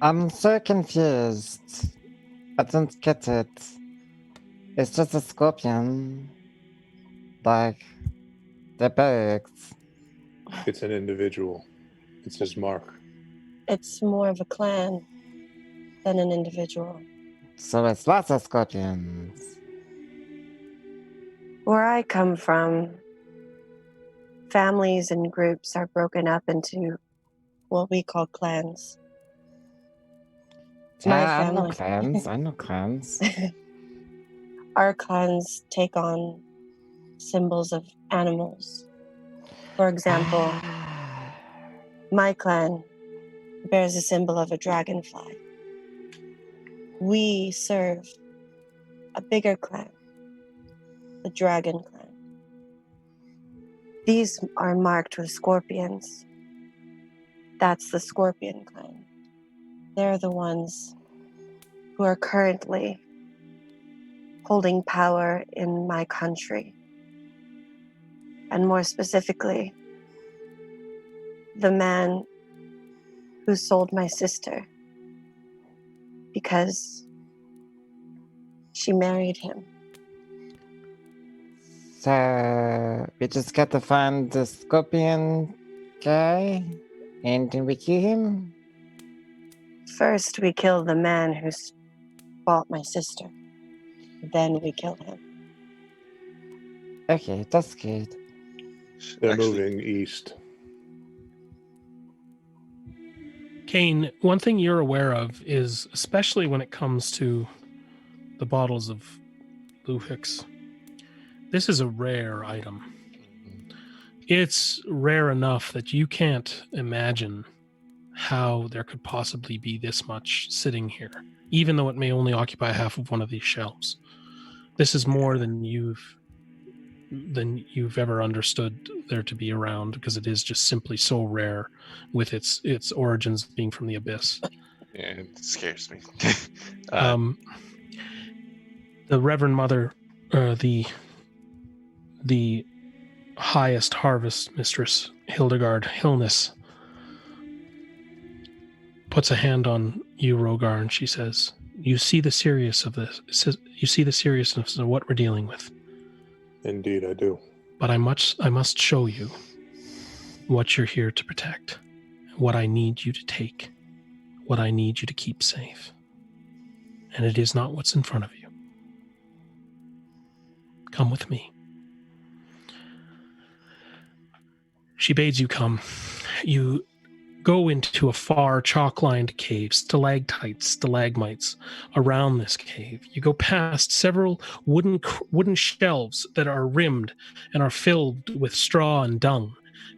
Speaker 3: I'm so confused. I don't get it. It's just a scorpion. Like the birds.
Speaker 2: It's an individual. It's his mark.
Speaker 4: It's more of a clan than an individual.
Speaker 3: So it's lots of scorpions.
Speaker 4: Where I come from, families and groups are broken up into what we call clans. My
Speaker 3: Yeah, I know
Speaker 4: family.
Speaker 3: clans. I know clans.
Speaker 4: Our clans take on symbols of animals. For example, my clan bears a symbol of a dragonfly. We serve a bigger clan, the Dragon Clan. These are marked with scorpions. That's the Scorpion Clan. They're the ones who are currently holding power in my country. And more specifically, the man who sold my sister because she married him.
Speaker 3: So we just got to find the scorpion guy and then we kill him?
Speaker 4: First, we kill the man who bought my sister. Then we kill him.
Speaker 3: Okay, that's good.
Speaker 2: They're
Speaker 5: Actually,
Speaker 2: moving east.
Speaker 1: Kane, one thing you're aware of is, especially when it comes to the bottles of Luhix, this is a rare item. It's rare enough that you can't imagine how there could possibly be this much sitting here, even though it may only occupy half of one of these shelves. This is more than you've ever understood there to be around, because it is just simply so rare, with its origins being from the abyss.
Speaker 5: yeah, it scares me.
Speaker 1: The Reverend Mother, the highest harvest mistress, Hildegard Hilness, puts a hand on you, Rogar, and she says, "You see the seriousness of this. You see the seriousness of what we're dealing with.
Speaker 2: Indeed, I do.
Speaker 1: But I must show you what you're here to protect, what I need you to take, what I need you to keep safe. And it is not what's in front of you. Come with me." She bids you come. You go into a far chalk-lined cave, stalactites, stalagmites around this cave. You go past several wooden shelves that are rimmed and are filled with straw and dung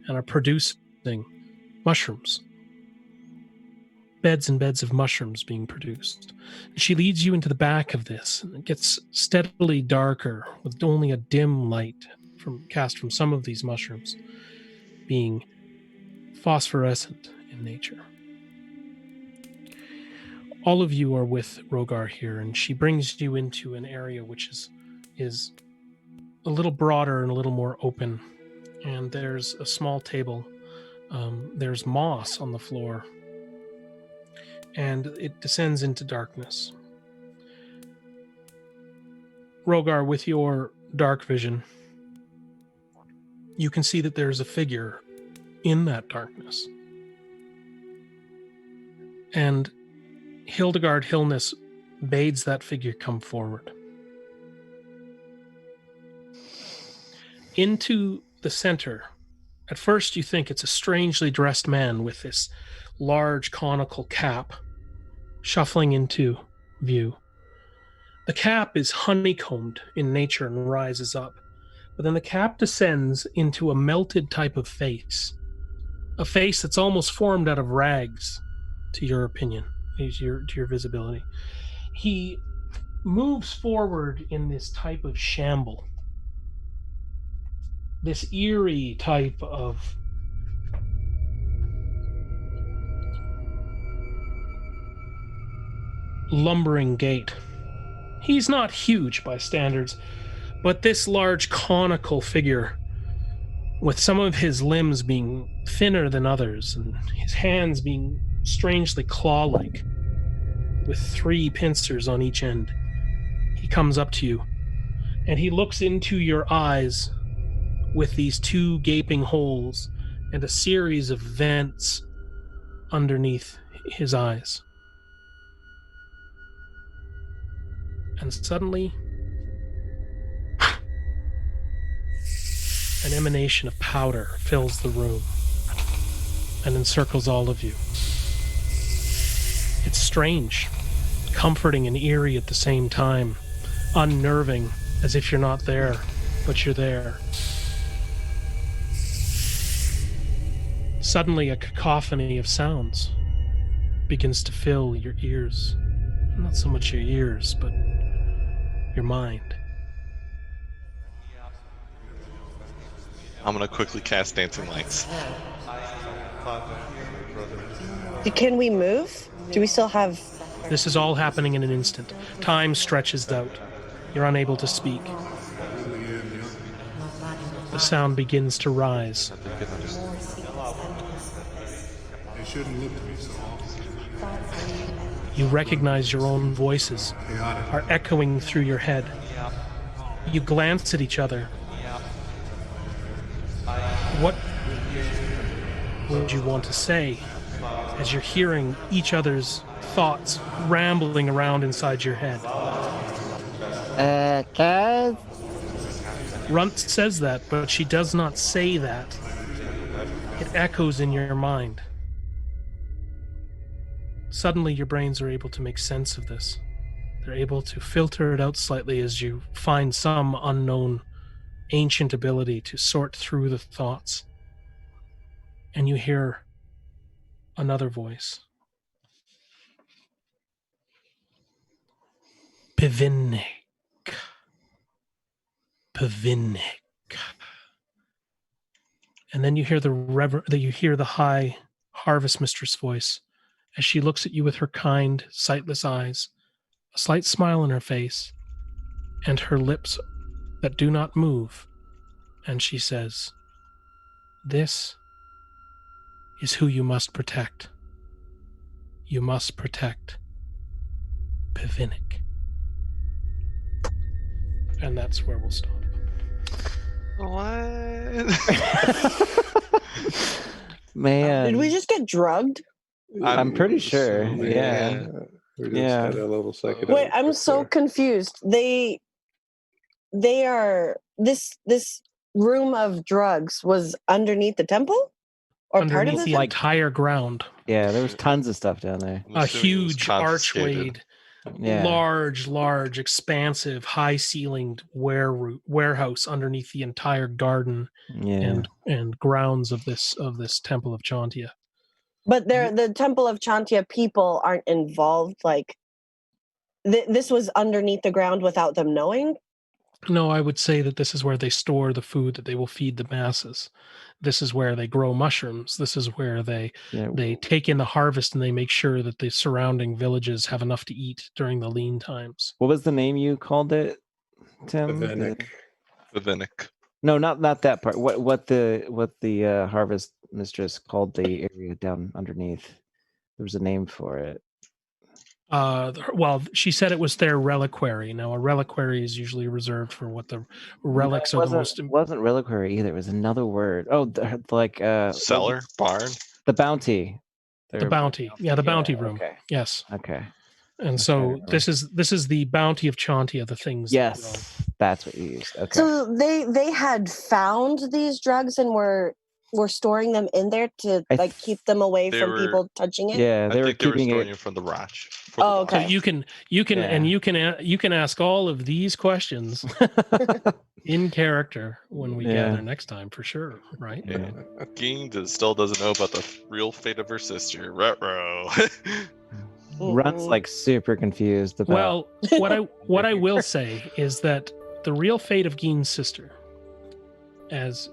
Speaker 1: and are producing mushrooms. Beds and beds of mushrooms being produced. She leads you into the back of this, and it gets steadily darker with only a dim light cast from some of these mushrooms being phosphorescent in nature. All of you are with Rogar here, and she brings you into an area which is a little broader and a little more open. And there's a small table. There's moss on the floor, and it descends into darkness. Rogar, with your dark vision, you can see that there's a figure in that darkness. And Hildegard Hillness bades that figure come forward. Into the center, at first you think it's a strangely dressed man with this large conical cap shuffling into view. The cap is honeycombed in nature and rises up, but then the cap descends into a melted type of face, a face that's almost formed out of rags, to your opinion, to your visibility. He moves forward in this type of shamble, this eerie type of lumbering gait. He's not huge by standards, but this large conical figure, with some of his limbs being thinner than others and his hands being strangely claw-like, with 3 pincers on each end, he comes up to you and he looks into your eyes with these 2 gaping holes and a series of vents underneath his eyes. And suddenly, an emanation of powder fills the room and encircles all of you. It's strange, comforting and eerie at the same time, unnerving, as if you're not there, but you're there. Suddenly, a cacophony of sounds begins to fill your ears. Not so much your ears, but your mind.
Speaker 5: I'm gonna quickly cast Dancing Lights.
Speaker 4: Can we move? Do we still have...
Speaker 1: This is all happening in an instant. Time stretches out. You're unable to speak. The sound begins to rise.
Speaker 6: They shouldn't look at me so often.
Speaker 1: You recognize your own voices are echoing through your head. You glance at each other. What would you want to say as you're hearing each other's thoughts rambling around inside your head?
Speaker 3: Guys?
Speaker 1: Runt says that, but she does not say that. It echoes in your mind. Suddenly, your brains are able to make sense of this. They're able to filter it out slightly as you find some unknown, ancient ability to sort through the thoughts. And you hear another voice. Pivinnik. Pivinnik. And then you hear the high harvest mistress voice as she looks at you with her kind, sightless eyes, a slight smile on her face, and her lips that do not move, and she says, "This is who you must protect. You must protect Pivinnik." And that's where we'll stop.
Speaker 5: What?
Speaker 3: Man.
Speaker 4: Did we just get drugged?
Speaker 3: I'm pretty sure. Yeah.
Speaker 2: We just
Speaker 3: Yeah.
Speaker 2: had a little psychedelic.
Speaker 4: Wait, I'm
Speaker 2: trip
Speaker 4: so
Speaker 2: there.
Speaker 4: confused. They are... This room of drugs was underneath the temple? Or part of
Speaker 1: Underneath
Speaker 4: the
Speaker 1: the entire ground.
Speaker 3: Yeah, there was tons of stuff down there.
Speaker 5: I'm
Speaker 1: A
Speaker 5: assuming it was
Speaker 1: huge
Speaker 5: confiscated.
Speaker 1: archwayed,
Speaker 3: Yeah.
Speaker 1: large, expansive, high-ceilinged warehouse underneath the entire garden
Speaker 3: Yeah.
Speaker 1: and grounds of this temple of Chantia.
Speaker 4: But the Temple of Chantia people aren't involved. Like, this was underneath the ground without them knowing?
Speaker 1: No, I would say that this is where they store the food that they will feed the masses. This is where they grow mushrooms. This is where they take in the harvest and they make sure that the surrounding villages have enough to eat during the lean times.
Speaker 3: What was the name you called it, Tim?
Speaker 2: Pivinnik.
Speaker 5: Pivinnik.
Speaker 3: No, not that part. What the harvest mistress called the area down underneath? There was a name for it.
Speaker 1: Well, she said it was their reliquary. Now, a reliquary is usually reserved for what the relics are the most.
Speaker 3: Wasn't reliquary either. It was another word. Oh,
Speaker 5: Cellar, barn.
Speaker 3: the bounty.
Speaker 1: The bounty. Yeah, the bounty room.
Speaker 3: Okay.
Speaker 1: Yes.
Speaker 3: Okay.
Speaker 1: And so this is the bounty of Chantia, the things.
Speaker 3: Yes, that's what you used. Okay.
Speaker 4: So they had found these drugs and were storing them in there to keep them away from people touching it.
Speaker 3: Yeah,
Speaker 5: I think they were storing
Speaker 3: it
Speaker 5: it from the Ratch.
Speaker 4: Oh, okay.
Speaker 1: So you can ask all of these questions in character when we gather next time for sure, right?
Speaker 5: Yeah. Ging still doesn't know about the real fate of her sister. Ruh-roh.
Speaker 3: Run's like super confused about.
Speaker 1: Well, what I will say is that the real fate of Gein's sister, as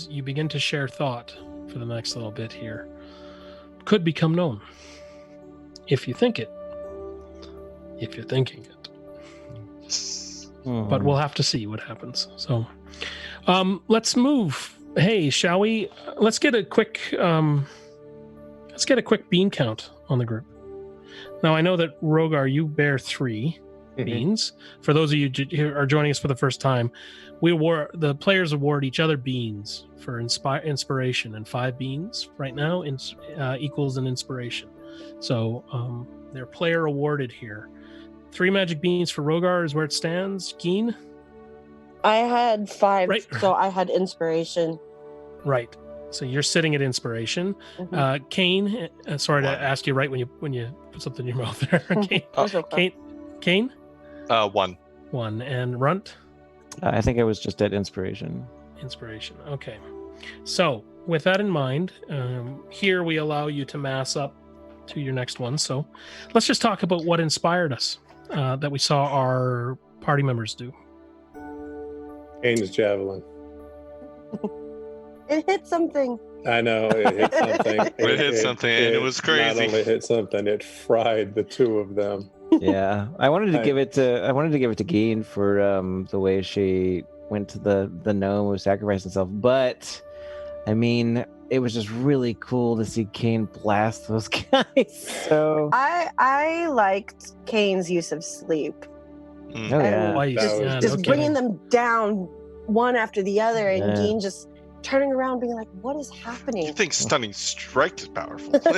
Speaker 1: you begin to share thought for the next little bit here, could become known if you think it. If you're thinking it. But we'll have to see what happens. So, let's move. Hey, shall we? Let's get a quick bean count on the group. Now, I know that Rogar, you bear 3 beans. For those of you who are joining us for the first time, the players award each other beans for inspiration, and 5 beans right now equals an inspiration. So they're player awarded here. 3 magic beans for Rogar is where it stands. Geen?
Speaker 4: I had 5,
Speaker 1: right.
Speaker 4: So I had inspiration.
Speaker 1: Right. So you're sitting at inspiration. Kane, sorry to ask you right when you put something in your mouth there. Kane?
Speaker 5: 1.
Speaker 1: 1. And Runt?
Speaker 3: I think I was just at inspiration.
Speaker 1: Inspiration. Okay. So with that in mind, here we allow you to mass up to your next one. So let's just talk about what inspired us that we saw our party members do.
Speaker 2: Kane's javelin.
Speaker 4: It hit something.
Speaker 2: I know, it hit something.
Speaker 5: It hit something, and it was crazy.
Speaker 2: Not only hit something, it fried the 2 of them.
Speaker 3: Yeah, I wanted to give it to Geen for the way she went to the gnome who sacrificed himself. But I mean, it was just really cool to see Kane blast those guys. So
Speaker 4: I liked Kane's use of sleep.
Speaker 3: Oh yeah,
Speaker 4: just bringing them down one after the other, and Geen just turning around being like, what is happening?
Speaker 5: You think stunning strike is powerful?
Speaker 2: When he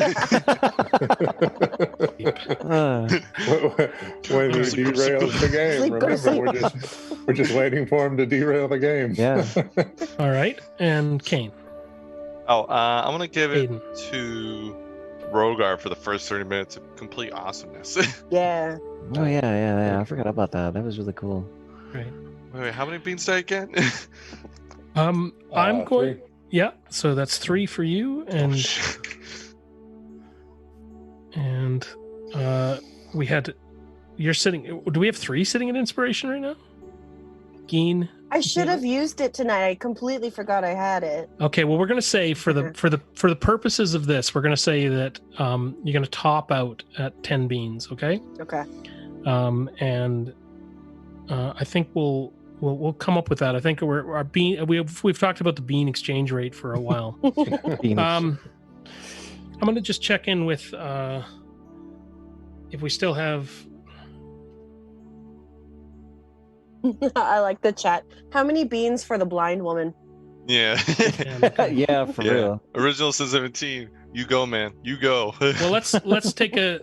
Speaker 2: derails the game, remember, we're just waiting for him to derail the game.
Speaker 3: Yeah.
Speaker 1: All right, and Kane.
Speaker 5: I'm gonna give it to Rogar for the first 30 minutes of complete awesomeness.
Speaker 4: Yeah.
Speaker 3: Oh yeah. I forgot about that. That was really cool.
Speaker 1: Right.
Speaker 5: Wait, how many beans did I get?
Speaker 1: I'm going. 3. Yeah, so that's 3 for you, and we had. You're sitting. Do we have 3 sitting at inspiration right now? Geen.
Speaker 4: I should have used it tonight. I completely forgot I had it.
Speaker 1: Okay, well, we're going to say for the purposes of this, we're going to say that you're going to top out at 10 beans. Okay.
Speaker 4: Okay.
Speaker 1: And I think we'll come up with that. I think we've talked about the bean exchange rate for a while. I'm going to just check in with if we still have.
Speaker 4: I like the chat. How many beans for the blind woman?
Speaker 5: Yeah.
Speaker 3: Yeah, for real.
Speaker 5: Original says 17. You go, man. You go.
Speaker 1: Well, let's take a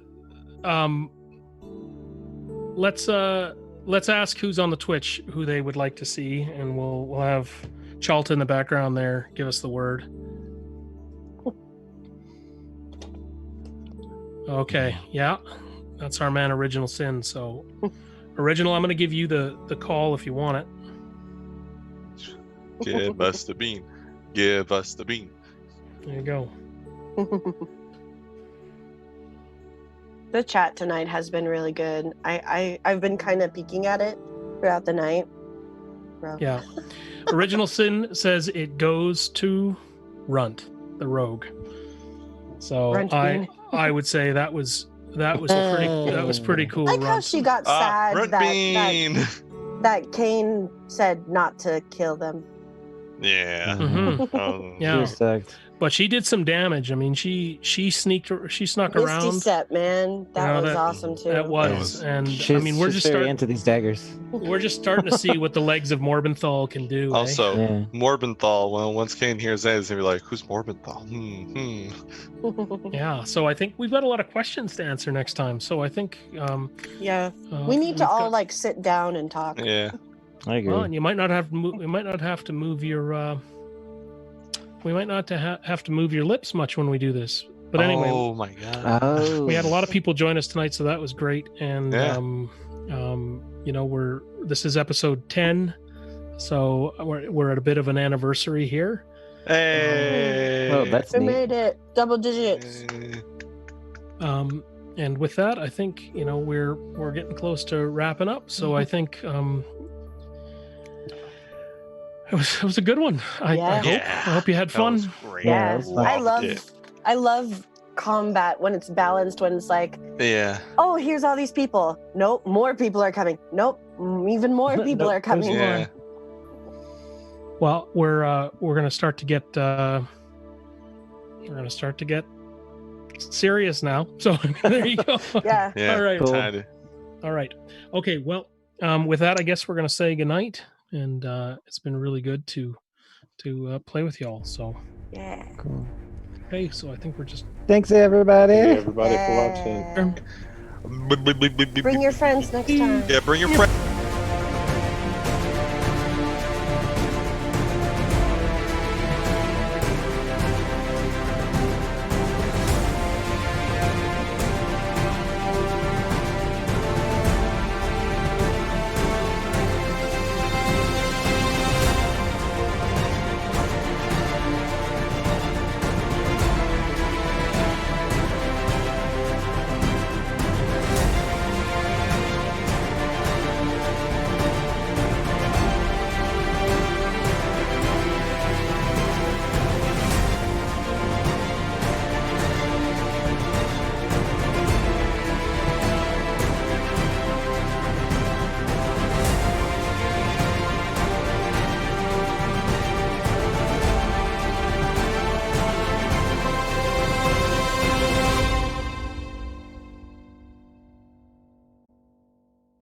Speaker 1: let's ask who's on the Twitch who they would like to see, and we'll have Chalta in the background there give us the word. Okay, yeah, that's our man Original Sin. So, Original, I'm going to give you the call if you want it.
Speaker 5: Give us the bean. Give us the bean.
Speaker 1: There you go.
Speaker 4: The chat tonight has been really good. I've been kind of peeking at it throughout the night. Bro.
Speaker 1: Yeah. Original Sin says it goes to Runt, the rogue. So I would say that was pretty cool.
Speaker 4: I like how she got sad that Kane said not to kill them.
Speaker 5: Yeah.
Speaker 1: Mhm.
Speaker 5: Um,
Speaker 3: She
Speaker 1: Yeah.
Speaker 3: was sucked.
Speaker 1: But she did some damage. I mean, she snuck
Speaker 4: Misty
Speaker 1: around.
Speaker 4: Step, man. That
Speaker 1: know,
Speaker 4: was
Speaker 1: that-
Speaker 4: awesome too.
Speaker 1: That was,
Speaker 5: was-
Speaker 1: and
Speaker 3: She's,
Speaker 1: I mean, we're
Speaker 3: she's
Speaker 1: just
Speaker 3: very
Speaker 1: starting.
Speaker 3: into these daggers.
Speaker 1: We're just starting to see what the legs of Morbenthal can do. eh?
Speaker 5: Also,
Speaker 3: Yeah.
Speaker 5: Morbenthal. Well, once Kane hears that, he's gonna be like, "Who's Morbenthal?"
Speaker 1: Yeah. So I think we've got a lot of questions to answer next time. So I think
Speaker 4: Yeah. We need to
Speaker 1: we've
Speaker 4: all
Speaker 1: got-
Speaker 4: like sit down and talk.
Speaker 5: Yeah.
Speaker 3: I agree.
Speaker 1: Well, and you might not have we might not have to move your. We might not have to move your lips much when we do this. But anyway,
Speaker 5: Oh my god.
Speaker 3: Oh.
Speaker 1: we had a lot of people join us tonight, so that was great. And
Speaker 5: Yeah.
Speaker 1: you know, this is episode 10, so we're at a bit of an anniversary here.
Speaker 5: Hey.
Speaker 3: Oh, that's
Speaker 4: We
Speaker 3: neat.
Speaker 4: made it. Double digits.
Speaker 1: And with that, I think we're getting close to wrapping up. So I think it was a good one. I hope you had
Speaker 5: That was
Speaker 1: fun.
Speaker 5: great.
Speaker 3: Yeah,
Speaker 4: Yeah.
Speaker 3: that's fun.
Speaker 4: I
Speaker 5: Loved it.
Speaker 4: love combat when it's balanced, when it's like,
Speaker 5: Yeah.
Speaker 4: oh, here's all these people. Nope, more people are coming. Nope, even more people
Speaker 3: Nope,
Speaker 4: are coming.
Speaker 5: Yeah.
Speaker 1: Well, we're gonna start to get serious now. So there you go.
Speaker 4: Yeah.
Speaker 5: Yeah.
Speaker 1: All right.
Speaker 3: Cool.
Speaker 5: Time
Speaker 1: All right. Okay. Well, with that, I guess we're gonna say goodnight, and it's been really good to play with y'all. So
Speaker 4: Yeah.
Speaker 3: Cool.
Speaker 1: okay. So I think we're just
Speaker 3: Thanks, everybody.
Speaker 2: Thank you, everybody, for watching.
Speaker 4: Yeah. Bring your friends next time.
Speaker 5: Yeah, bring your friends.